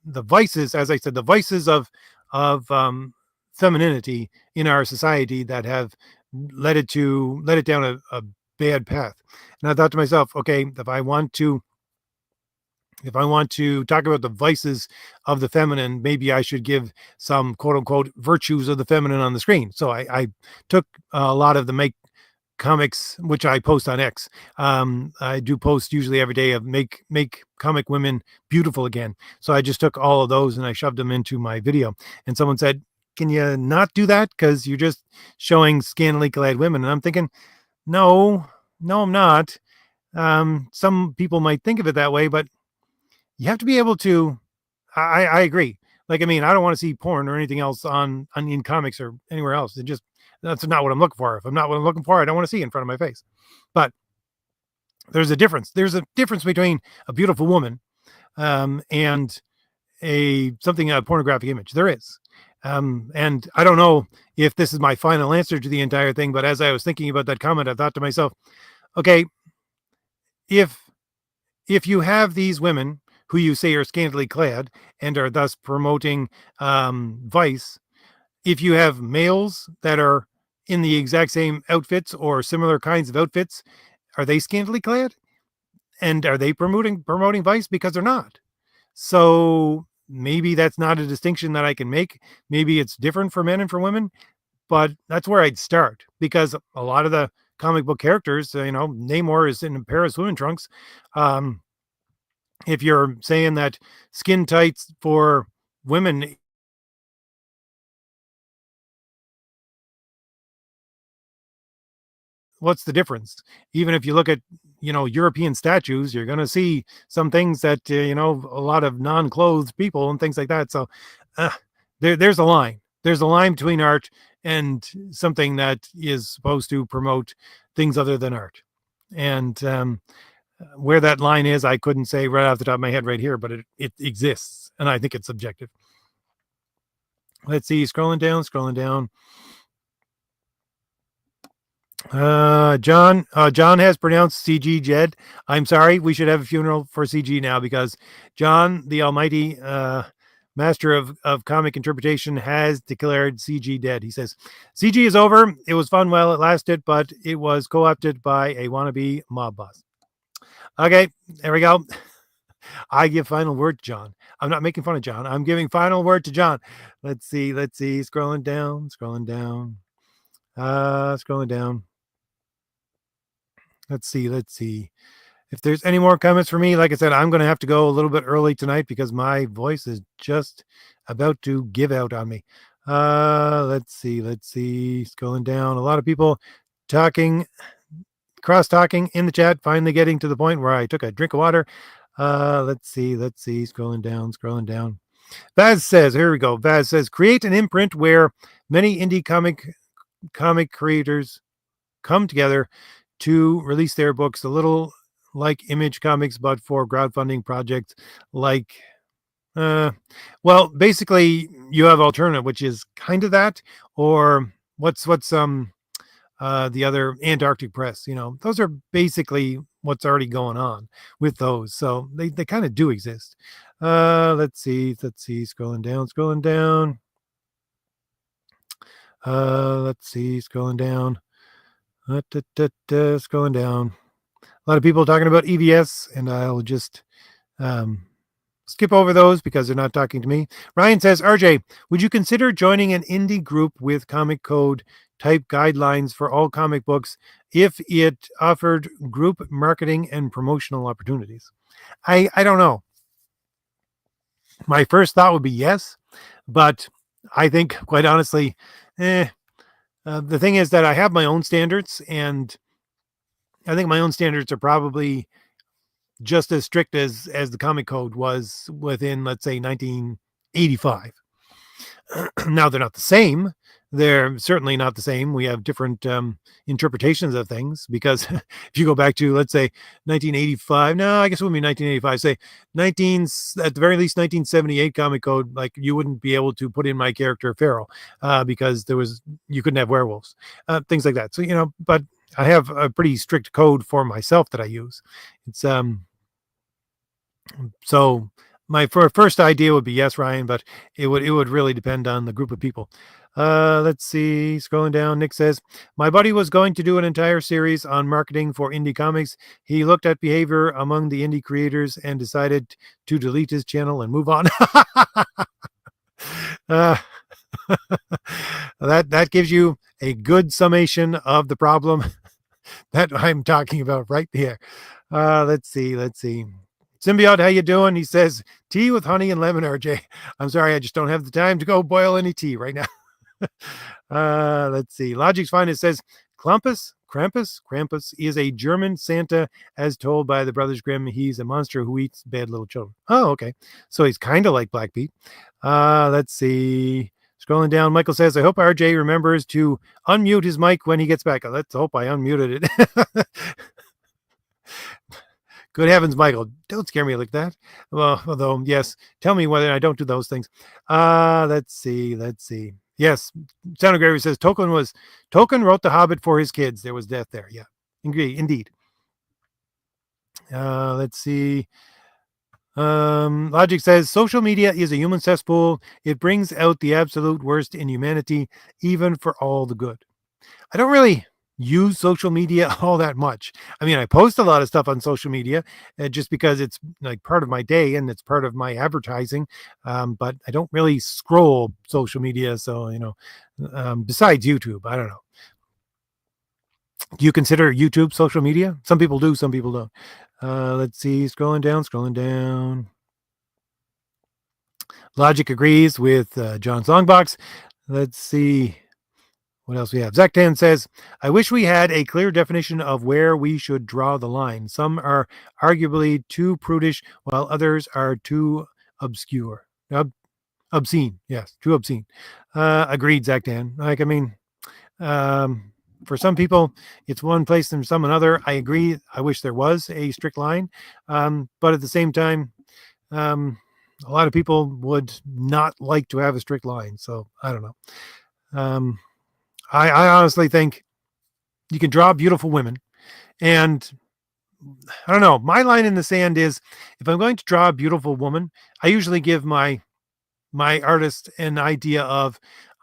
vices, as I said, the vices of femininity in our society that have led it down a bad path. And I thought to myself, okay, if I want to talk about the vices of the feminine, maybe I should give some quote unquote virtues of the feminine on the screen. So I took a lot of the make comics, which I post on X. I do post usually every day of make comic women beautiful again. So I just took all of those and I shoved them into my video. And someone said, can you not do that? Because you're just showing scantily clad women. And I'm thinking, no, I'm not. Some people might think of it that way, but you have to be able to. I agree. Like, I mean, I don't want to see porn or anything else on in comics or anywhere else. That's not what I'm looking for. If I'm not what I'm looking for, I don't want to see in front of my face. But there's a difference. There's a difference between a beautiful woman and a pornographic image. There is. And I don't know if this is my final answer to the entire thing, but as I was thinking about that comment, I thought to myself, okay, if you have these women who you say are scantily clad and are thus promoting vice, if you have males that are in the exact same outfits or similar kinds of outfits, are they scantily clad? And are they promoting vice? Because they're not. So maybe that's not a distinction that I can make. Maybe it's different for men and for women, but that's where I'd start, because a lot of the comic book characters, Namor is in a pair of swimming trunks. If you're saying that skin tights for women, what's the difference? Even if you look at, European statues, you're going to see some things that, a lot of non-clothed people and things like that. So there's a line. There's a line between art and something that is supposed to promote things other than art. And where that line is, I couldn't say right off the top of my head right here, but it exists. And I think it's subjective. Let's see, scrolling down. John has pronounced CG Jed. I'm sorry. We should have a funeral for CG now, because John, the almighty master of comic interpretation, has declared CG dead. He says, CG is over. It was fun while it lasted, but it was co-opted by a wannabe mob boss. Okay, there we go. I give final word to John. I'm not making fun of John. I'm giving final word to John. Let's see. Scrolling down. Scrolling down. Let's see. If there's any more comments for me, like I said, I'm going to have to go a little bit early tonight because my voice is just about to give out on me. Let's see. Scrolling down. A lot of people cross-talking in the chat, finally getting to the point where I took a drink of water. Let's see. Scrolling down. Vaz says, here we go. Vaz says, create an imprint where many indie comic creators come together to release their books, a little like Image Comics, but for crowdfunding projects like, well, basically you have Alternative, which is kind of that, or what's the other, Antarctic Press, those are basically what's already going on with those. So they kind of do exist. Let's see, scrolling down. Let's see, scrolling down. Scrolling down. A lot of people talking about EVS, and I'll just skip over those because they're not talking to me. Ryan says, RJ, would you consider joining an indie group with comic code type guidelines for all comic books if it offered group marketing and promotional opportunities? I don't know. My first thought would be yes, but I think, quite honestly, the thing is that I have my own standards, and I think my own standards are probably just as strict as the comic code was within, let's say, 1985. Now they're not the same. They're certainly not the same. We have different interpretations of things because if you go back to, let's say, 1985, no, I guess it would be 1985. Say 19, at the very least, 1978 comic code. Like you wouldn't be able to put in my character Pharaoh because you couldn't have werewolves, things like that. So but I have a pretty strict code for myself that I use. It's so my first idea would be yes, Ryan, but it would really depend on the group of people. Let's see. Scrolling down, Nick says, my buddy was going to do an entire series on marketing for indie comics. He looked at behavior among the indie creators and decided to delete his channel and move on. uh, that gives you a good summation of the problem that I'm talking about right there. Let's see. Symbiote, how you doing? He says, tea with honey and lemon, RJ. I'm sorry, I just don't have the time to go boil any tea right now. Let's see. Logic's fine. It says, Krampus is a German Santa, as told by the Brothers Grimm. He's a monster who eats bad little children. Oh, okay. So he's kind of like Black Pete. Let's see. Scrolling down, Michael says, I hope RJ remembers to unmute his mic when he gets back. Let's hope I unmuted it. Good heavens, Michael, don't scare me like that. Well, although, yes, tell me whether I don't do those things. Let's see. Yes, Sound of Gravy says, Tolkien wrote The Hobbit for his kids. There was death there. Yeah, indeed. Let's see. Logic says, social media is a human cesspool. It brings out the absolute worst in humanity, even for all the good. I don't really use social media all that much. I mean, I post a lot of stuff on social media just because it's like part of my day and it's part of my advertising. But I don't really scroll social media. So, besides YouTube, I don't know. Do you consider YouTube social media? Some people do, some people don't. Let's see, scrolling down. Logic agrees with John's Longbox. Let's see. What else we have? Zaktan says, I wish we had a clear definition of where we should draw the line. Some are arguably too prudish, while others are too obscure. Obscene. Yes, too obscene. Agreed, Zaktan. Like, I mean, for some people, it's one place and some another. I agree. I wish there was a strict line. But at the same time, a lot of people would not like to have a strict line. So I don't know. I honestly think you can draw beautiful women, and I don't know. My line in the sand is, if I'm going to draw a beautiful woman, I usually give my artist an idea of,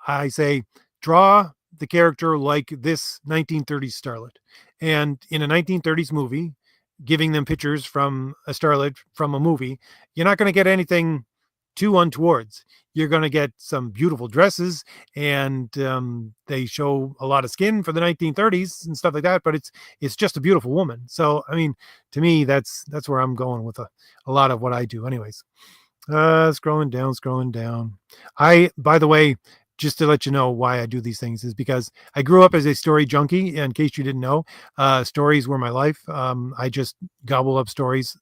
I say, draw the character like this 1930s starlet, and in a 1930s movie, giving them pictures from a starlet from a movie, you're not going to get anything too untowards. You're going to get some beautiful dresses, and they show a lot of skin for the 1930s and stuff like that, but it's just a beautiful woman. So, I mean, to me, that's where I'm going with a lot of what I do anyways. Scrolling down. By the way, just to let you know why I do these things is because I grew up as a story junkie. In case you didn't know, stories were my life. I just gobble up stories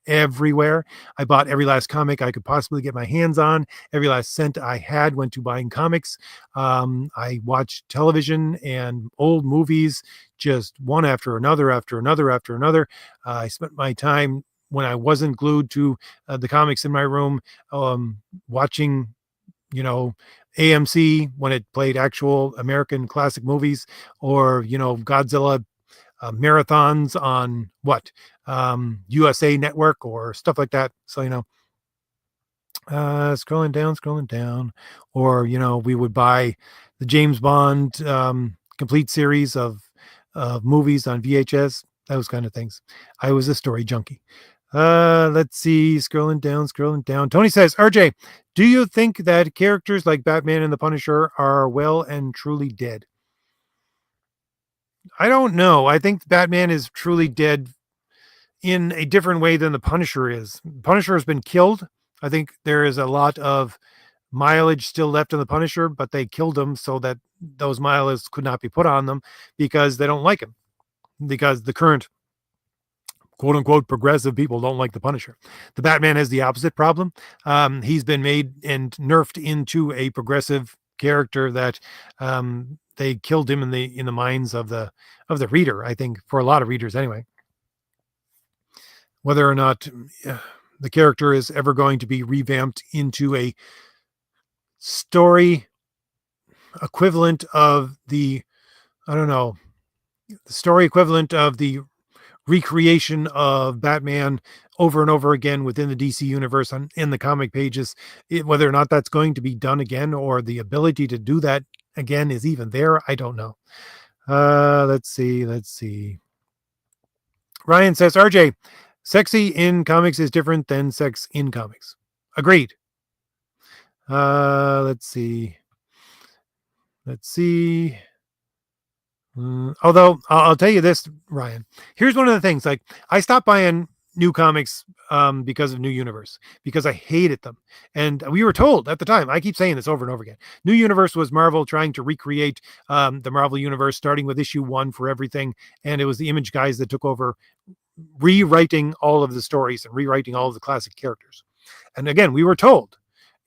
everywhere. I bought every last comic I could possibly get my hands on. Every last cent I had went to buying comics. I watched television and old movies, just one after another. I spent my time, when I wasn't glued to the comics in my room, watching, AMC when it played actual American classic movies, or, Godzilla marathons on USA Network or stuff like that. So, scrolling down, or, we would buy the James Bond complete series of movies on VHS, those kind of things. I was a story junkie. Let's see, scrolling down. Tony says, RJ, do you think that characters like Batman and the Punisher are well and truly dead? I don't know. I think Batman is truly dead in a different way than the Punisher is. Punisher has been killed. I think there is a lot of mileage still left in the Punisher, but they killed him so that those mileage could not be put on them because they don't like him. Because the current quote unquote progressive people don't like the Punisher. The Batman has the opposite problem. He's been made and nerfed into a progressive character that they killed him in the minds of the reader. I think for a lot of readers anyway. Whether or not the character is ever going to be revamped into a story equivalent of the I don't know the story equivalent of the recreation of Batman over and over again within the DC universe in the comic pages. Whether or not that's going to be done again or the ability to do that again is even there, I don't know. Let's see. Ryan says, RJ, sexy in comics is different than sex in comics. Agreed. Let's see. Although I'll tell you this, Ryan. Here's one of the things. Like I stopped buying new comics because of New Universe because I hated them, and we were told at the time. I keep saying this over and over again. New Universe was Marvel trying to recreate the Marvel universe, starting with issue 1 for everything, and it was the Image guys that took over, rewriting all of the stories and rewriting all of the classic characters. And again, we were told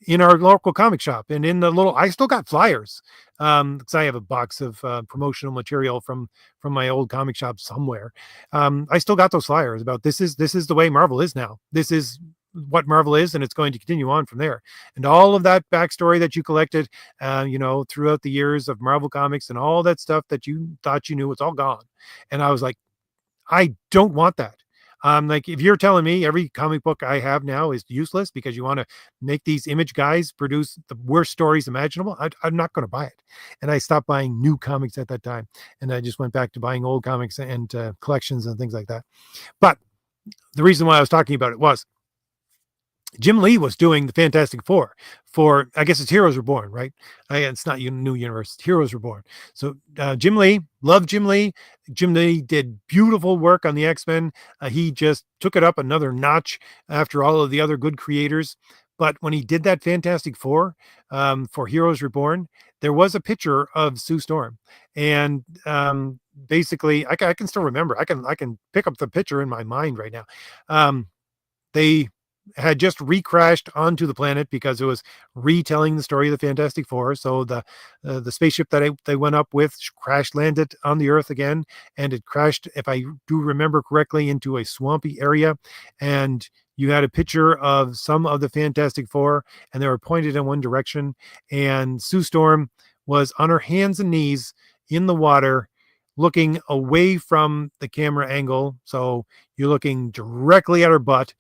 in our local comic shop and in the little, I still got flyers because I have a box of promotional material from my old comic shop somewhere. I still got those flyers about this is the way Marvel is now. This is what Marvel is, and it's going to continue on from there. And all of that backstory that you collected, throughout the years of Marvel comics and all that stuff that you thought you knew, it's all gone. And I was like, I don't want that. Like if you're telling me every comic book I have now is useless because you want to make these Image guys produce the worst stories imaginable, I'm not going to buy it. And I stopped buying new comics at that time, and I just went back to buying old comics and collections and things like that. But the reason why I was talking about it was Jim Lee was doing the Fantastic Four for, I guess it's Heroes Reborn, right? It's not New Universe, Heroes Reborn. So Jim Lee, loved Jim Lee. Jim Lee did beautiful work on the X-Men. He just took it up another notch after all of the other good creators. But when he did that Fantastic Four for Heroes Reborn, there was a picture of Sue Storm. And basically, I can still remember. I can pick up the picture in my mind right now. They had just recrashed onto the planet because it was retelling the story of the Fantastic Four. So the spaceship that they went up with crash landed on the Earth again, and it crashed, if I do remember correctly, into a swampy area. And you had a picture of some of the Fantastic Four, and they were pointed in one direction. And Sue Storm was on her hands and knees in the water, looking away from the camera angle. So you're looking directly at her butt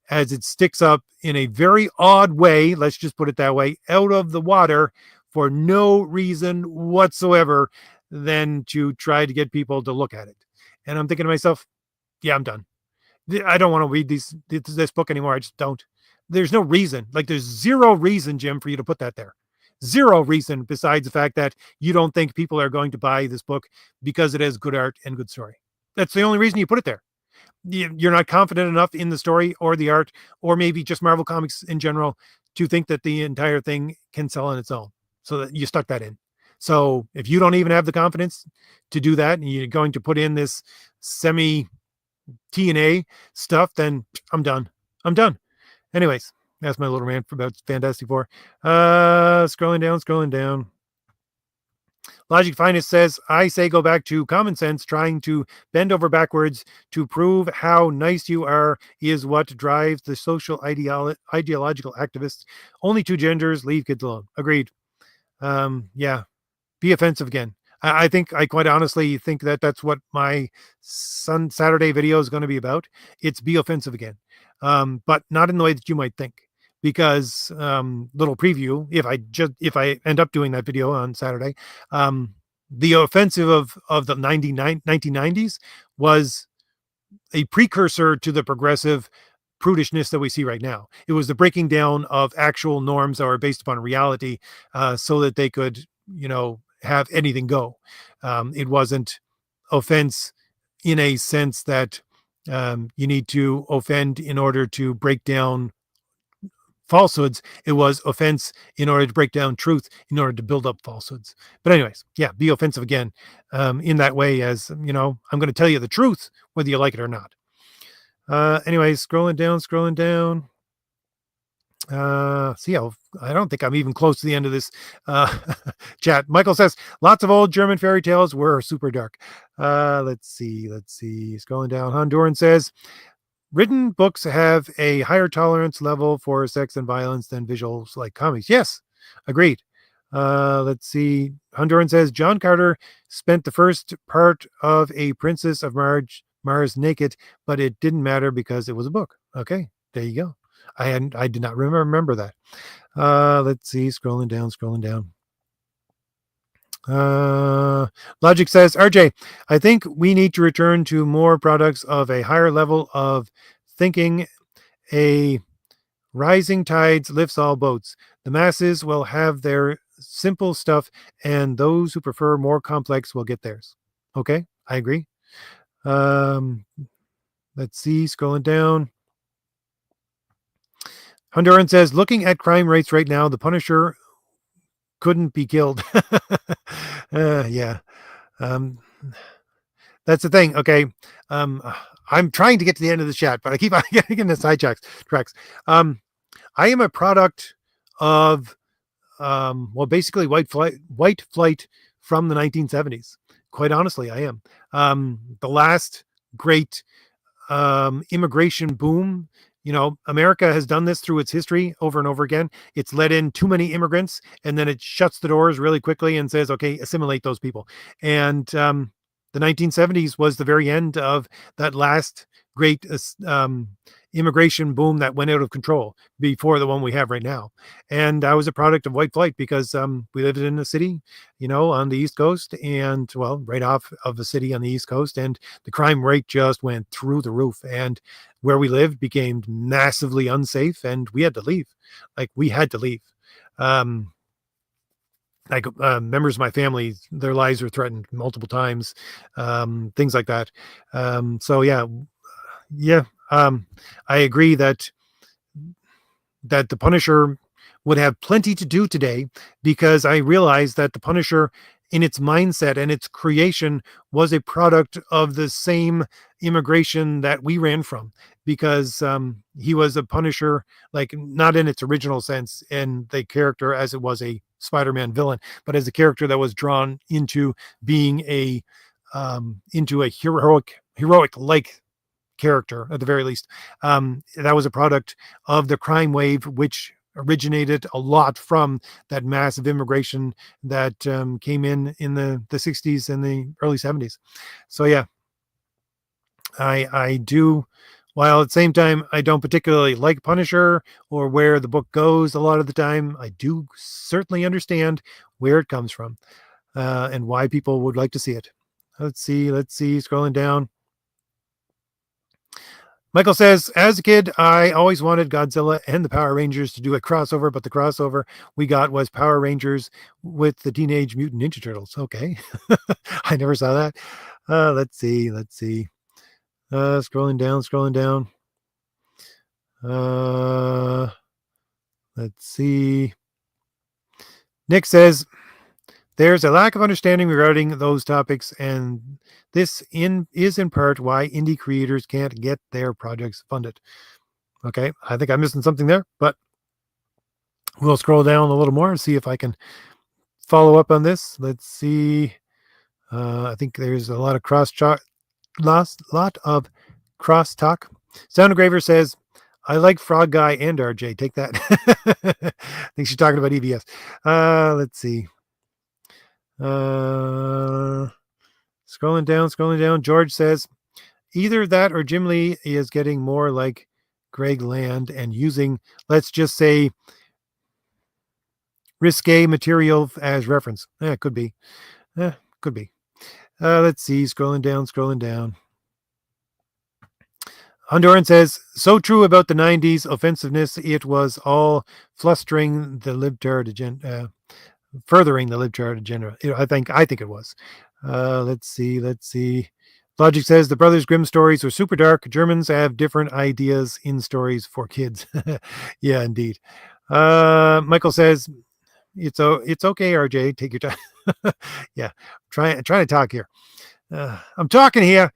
as it sticks up in a very odd way, let's just put it that way, out of the water for no reason whatsoever than to try to get people to look at it. And I'm thinking to myself, yeah, I'm done. I don't want to read this book anymore. I just don't. There's no reason. Like there's zero reason, Jim, for you to put that there. Zero reason besides the fact that you don't think people are going to buy this book because it has good art and good story. That's the only reason you put it there. You're not confident enough in the story or the art, or maybe just Marvel Comics in general, to think that the entire thing can sell on its own. So that you stuck that in. So if you don't even have the confidence to do that, and you're going to put in this semi TNA stuff, then I'm done. Anyways, that's my little rant about Fantastic Four. Scrolling down. Logic Finest says, I say go back to common sense. Trying to bend over backwards to prove how nice you are is what drives the social ideological activists. Only two genders, leave kids alone. Agreed. Yeah, be offensive again. I think, I quite honestly think that that's what my Saturday video is going to be about. It's be offensive again, but not in the way that you might think. Because little preview, if I end up doing that video on Saturday, the offensive of the 1990s was a precursor to the progressive prudishness that we see right now. It was the breaking down of actual norms that are based upon reality, so that they could, have anything go. It wasn't offense in a sense that you need to offend in order to break down falsehoods. It was offense in order to break down truth, in order to build up falsehoods. But anyways, yeah, be offensive again, in that way, as I'm going to tell you the truth, whether you like it or not. Anyways, scrolling down. See how I don't think I'm even close to the end of this chat. Michael says lots of old German fairy tales were super dark. Let's see. Scrolling down. Honduran says written books have a higher tolerance level for sex and violence than visuals like comics. Yes, agreed. Let's see. Honduran says John Carter spent the first part of A Princess of Mars naked, but it didn't matter because it was a book. Okay, there you go. I did not remember that. Let's see. Scrolling down. Logic says, RJ, I think we need to return to more products of a higher level of thinking. A rising tides lifts all boats. The masses will have their simple stuff, and those who prefer more complex will get theirs. Okay, I agree. Let's see, scrolling down. Honduran says, looking at crime rates right now, the Punisher couldn't be killed. Yeah. That's the thing. Okay. I'm trying to get to the end of the chat, but I keep on getting into sidetracks. I am a product of, basically white flight from the 1970s. Quite honestly, I am. The last great immigration boom. America has done this through its history over and over again. It's let in too many immigrants, and then it shuts the doors really quickly and says, okay, assimilate those people. And the 1970s was the very end of that last great immigration boom that went out of control before the one we have right now. And I was a product of white flight because we lived in a city, on the East Coast, and right off of a city on the East Coast, and the crime rate just went through the roof. And where we lived became massively unsafe, and we had to leave. Members of my family, their lives were threatened multiple times, things like that. I agree that the Punisher would have plenty to do today, because I realized that the Punisher, in its mindset and its creation, was a product of the same immigration that we ran from, because he was a Punisher, like not in its original sense in the character as it was a Spider-Man villain, but as a character that was drawn into being into a heroic like character at the very least. That was a product of the crime wave, which originated a lot from that massive immigration that came in the 60s and the early 70s. So yeah, I do, while at the same time I don't particularly like Punisher or where the book goes a lot of the time, I do certainly understand where it comes from and why people would like to see it. Let's see, scrolling down. Michael says, as a kid, I always wanted Godzilla and the Power Rangers to do a crossover, but the crossover we got was Power Rangers with the Teenage Mutant Ninja Turtles. Okay. I never saw that. Let's see. Scrolling down. Let's see. Nick says, there's a lack of understanding regarding those topics, and this is in part why indie creators can't get their projects funded. Okay, I think I'm missing something there, but we'll scroll down a little more and see if I can follow up on this. Let's see. I think there's a lot of crosstalk. Sound Engraver says, I like Frog Guy and RJ. Take that. I think she's talking about EBS. Let's see. Scrolling down. George says, either that or Jim Lee is getting more like Greg Land and using, let's just say, risque material as reference. Could be. Let's see. Scrolling down. Honduran says, so true about the 90s offensiveness. It was all furthering the libtard agenda. I think it was. Let's see. Logic says the Brothers Grimm stories are super dark. Germans have different ideas in stories for kids. Yeah, indeed. Michael says it's okay, RJ. Take your time. Yeah, trying to talk here. I'm talking here.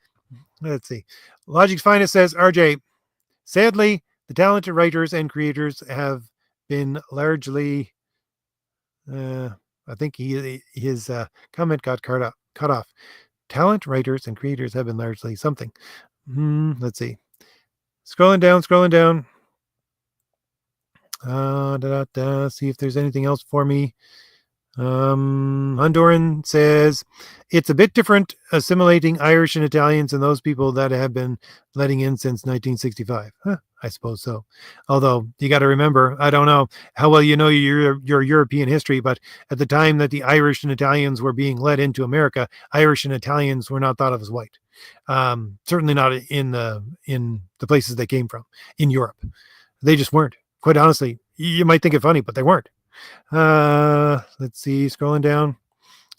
Let's see. Logic's Finest says RJ. Sadly, the talented writers and creators have been largely. I think his comment got cut off. Talent writers and creators have been largely something. Let's see. Scrolling down. See if there's anything else for me. Honduran says it's a bit different assimilating Irish and Italians and those people that have been letting in since 1965. I suppose so. Although you got to remember, I don't know how well you know your European history, but at the time that the Irish and Italians were being led into America, Irish and Italians were not thought of as white. Certainly not in the places they came from in Europe. They just weren't. Quite honestly, you might think it funny, but they weren't. Let's see, scrolling down.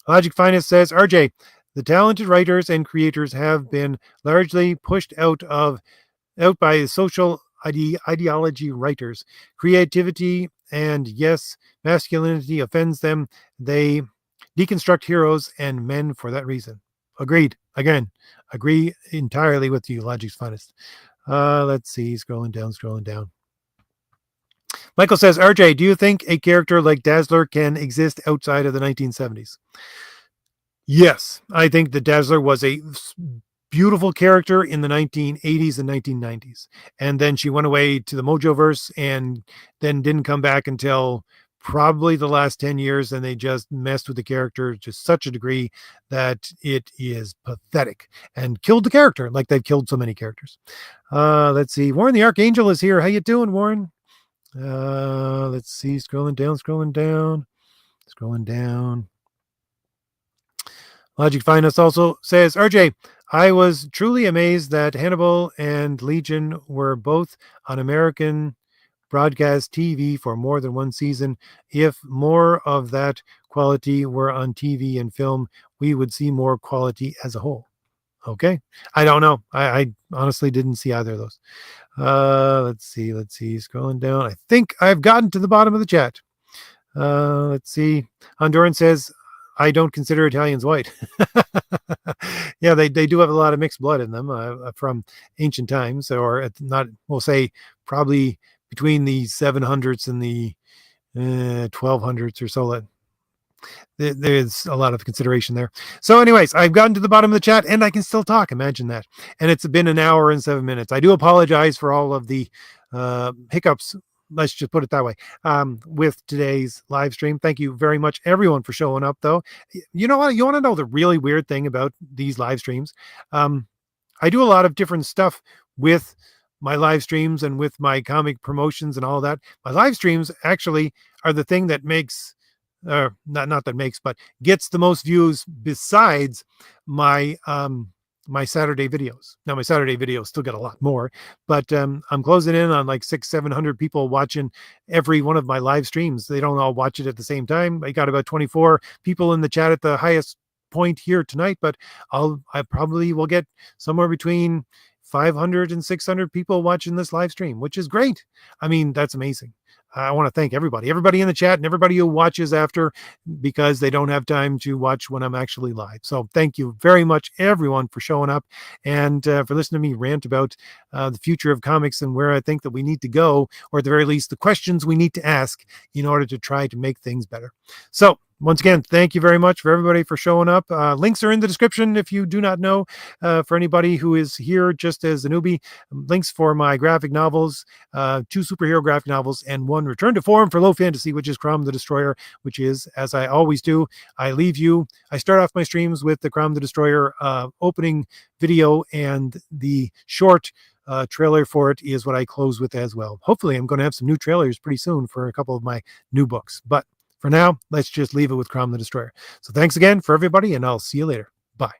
Logic Finest says, RJ, the talented writers and creators have been largely pushed out by social ideology writers. Creativity and, yes, masculinity offends them. They deconstruct heroes and men for that reason. Agreed. Again, agree entirely with you, Logic's Finest. Let's see, scrolling down. Michael says, RJ, do you think a character like Dazzler can exist outside of the 1970s? Yes, I think that Dazzler was a beautiful character in the 1980s and 1990s. And then she went away to the Mojoverse and then didn't come back until probably the last 10 years. And they just messed with the character to such a degree that it is pathetic and killed the character like they've killed so many characters. Let's see. Warren the Archangel is here. How you doing, Warren? Let's see, scrolling down. Logic Finest also says, RJ, I was truly amazed that Hannibal and Legion were both on American broadcast TV for more than one season. If more of that quality were on TV and film, we would see more quality as a whole. Okay. I don't know. I honestly didn't see either of those. Let's see. Scrolling down. I think I've gotten to the bottom of the chat. Let's see. Honduran says, I don't consider Italians white. Yeah, they do have a lot of mixed blood in them from ancient times, or not, we'll say probably between the 700s and the 1200s or so. There's a lot of consideration there. So anyways, I've gotten to the bottom of the chat and I can still talk. Imagine that. And it's been an hour and 7 minutes. I do apologize for all of the hiccups. Let's just put it that way. With today's live stream. Thank you very much, everyone, for showing up, though. You know what? You want to know the really weird thing about these live streams? I do a lot of different stuff with my live streams and with my comic promotions and all that. My live streams actually are the thing that makes not that makes, but gets the most views besides my my Saturday videos. Now my Saturday videos still get a lot more, but I'm closing in on like 600-700 people watching every one of my live streams. They don't all watch it at the same time. I got about 24 people in the chat at the highest point here tonight, but I probably will get somewhere between 500 and 600 people watching this live stream, which is great. I mean, that's amazing. I want to thank everybody in the chat and everybody who watches after, because they don't have time to watch when I'm actually live. So thank you very much, everyone, for showing up and for listening to me rant about the future of comics and where I think that we need to go, or at the very least, the questions we need to ask in order to try to make things better. So once again, thank you very much for everybody for showing up. Links are in the description if you do not know. For anybody who is here just as a newbie, links for my graphic novels, 2 superhero graphic novels, and 1 return to form for low fantasy, which is Crom the Destroyer, which is, as I always do, I start off my streams with the Crom the Destroyer opening video, and the short trailer for it is what I close with as well. Hopefully, I'm going to have some new trailers pretty soon for a couple of my new books. But for now, let's just leave it with Crom the Destroyer. So thanks again for everybody, and I'll see you later. Bye.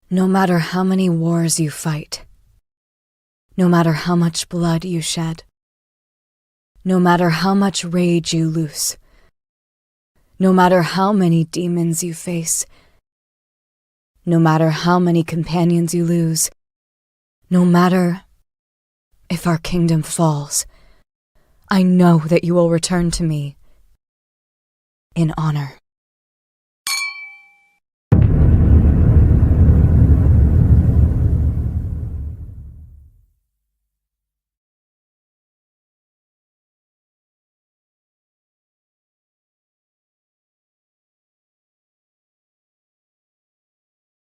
No matter how many wars you fight, no matter how much blood you shed, no matter how much rage you loose, no matter how many demons you face, No matter how many companions you lose, no matter if our kingdom falls, I know that you will return to me in honor.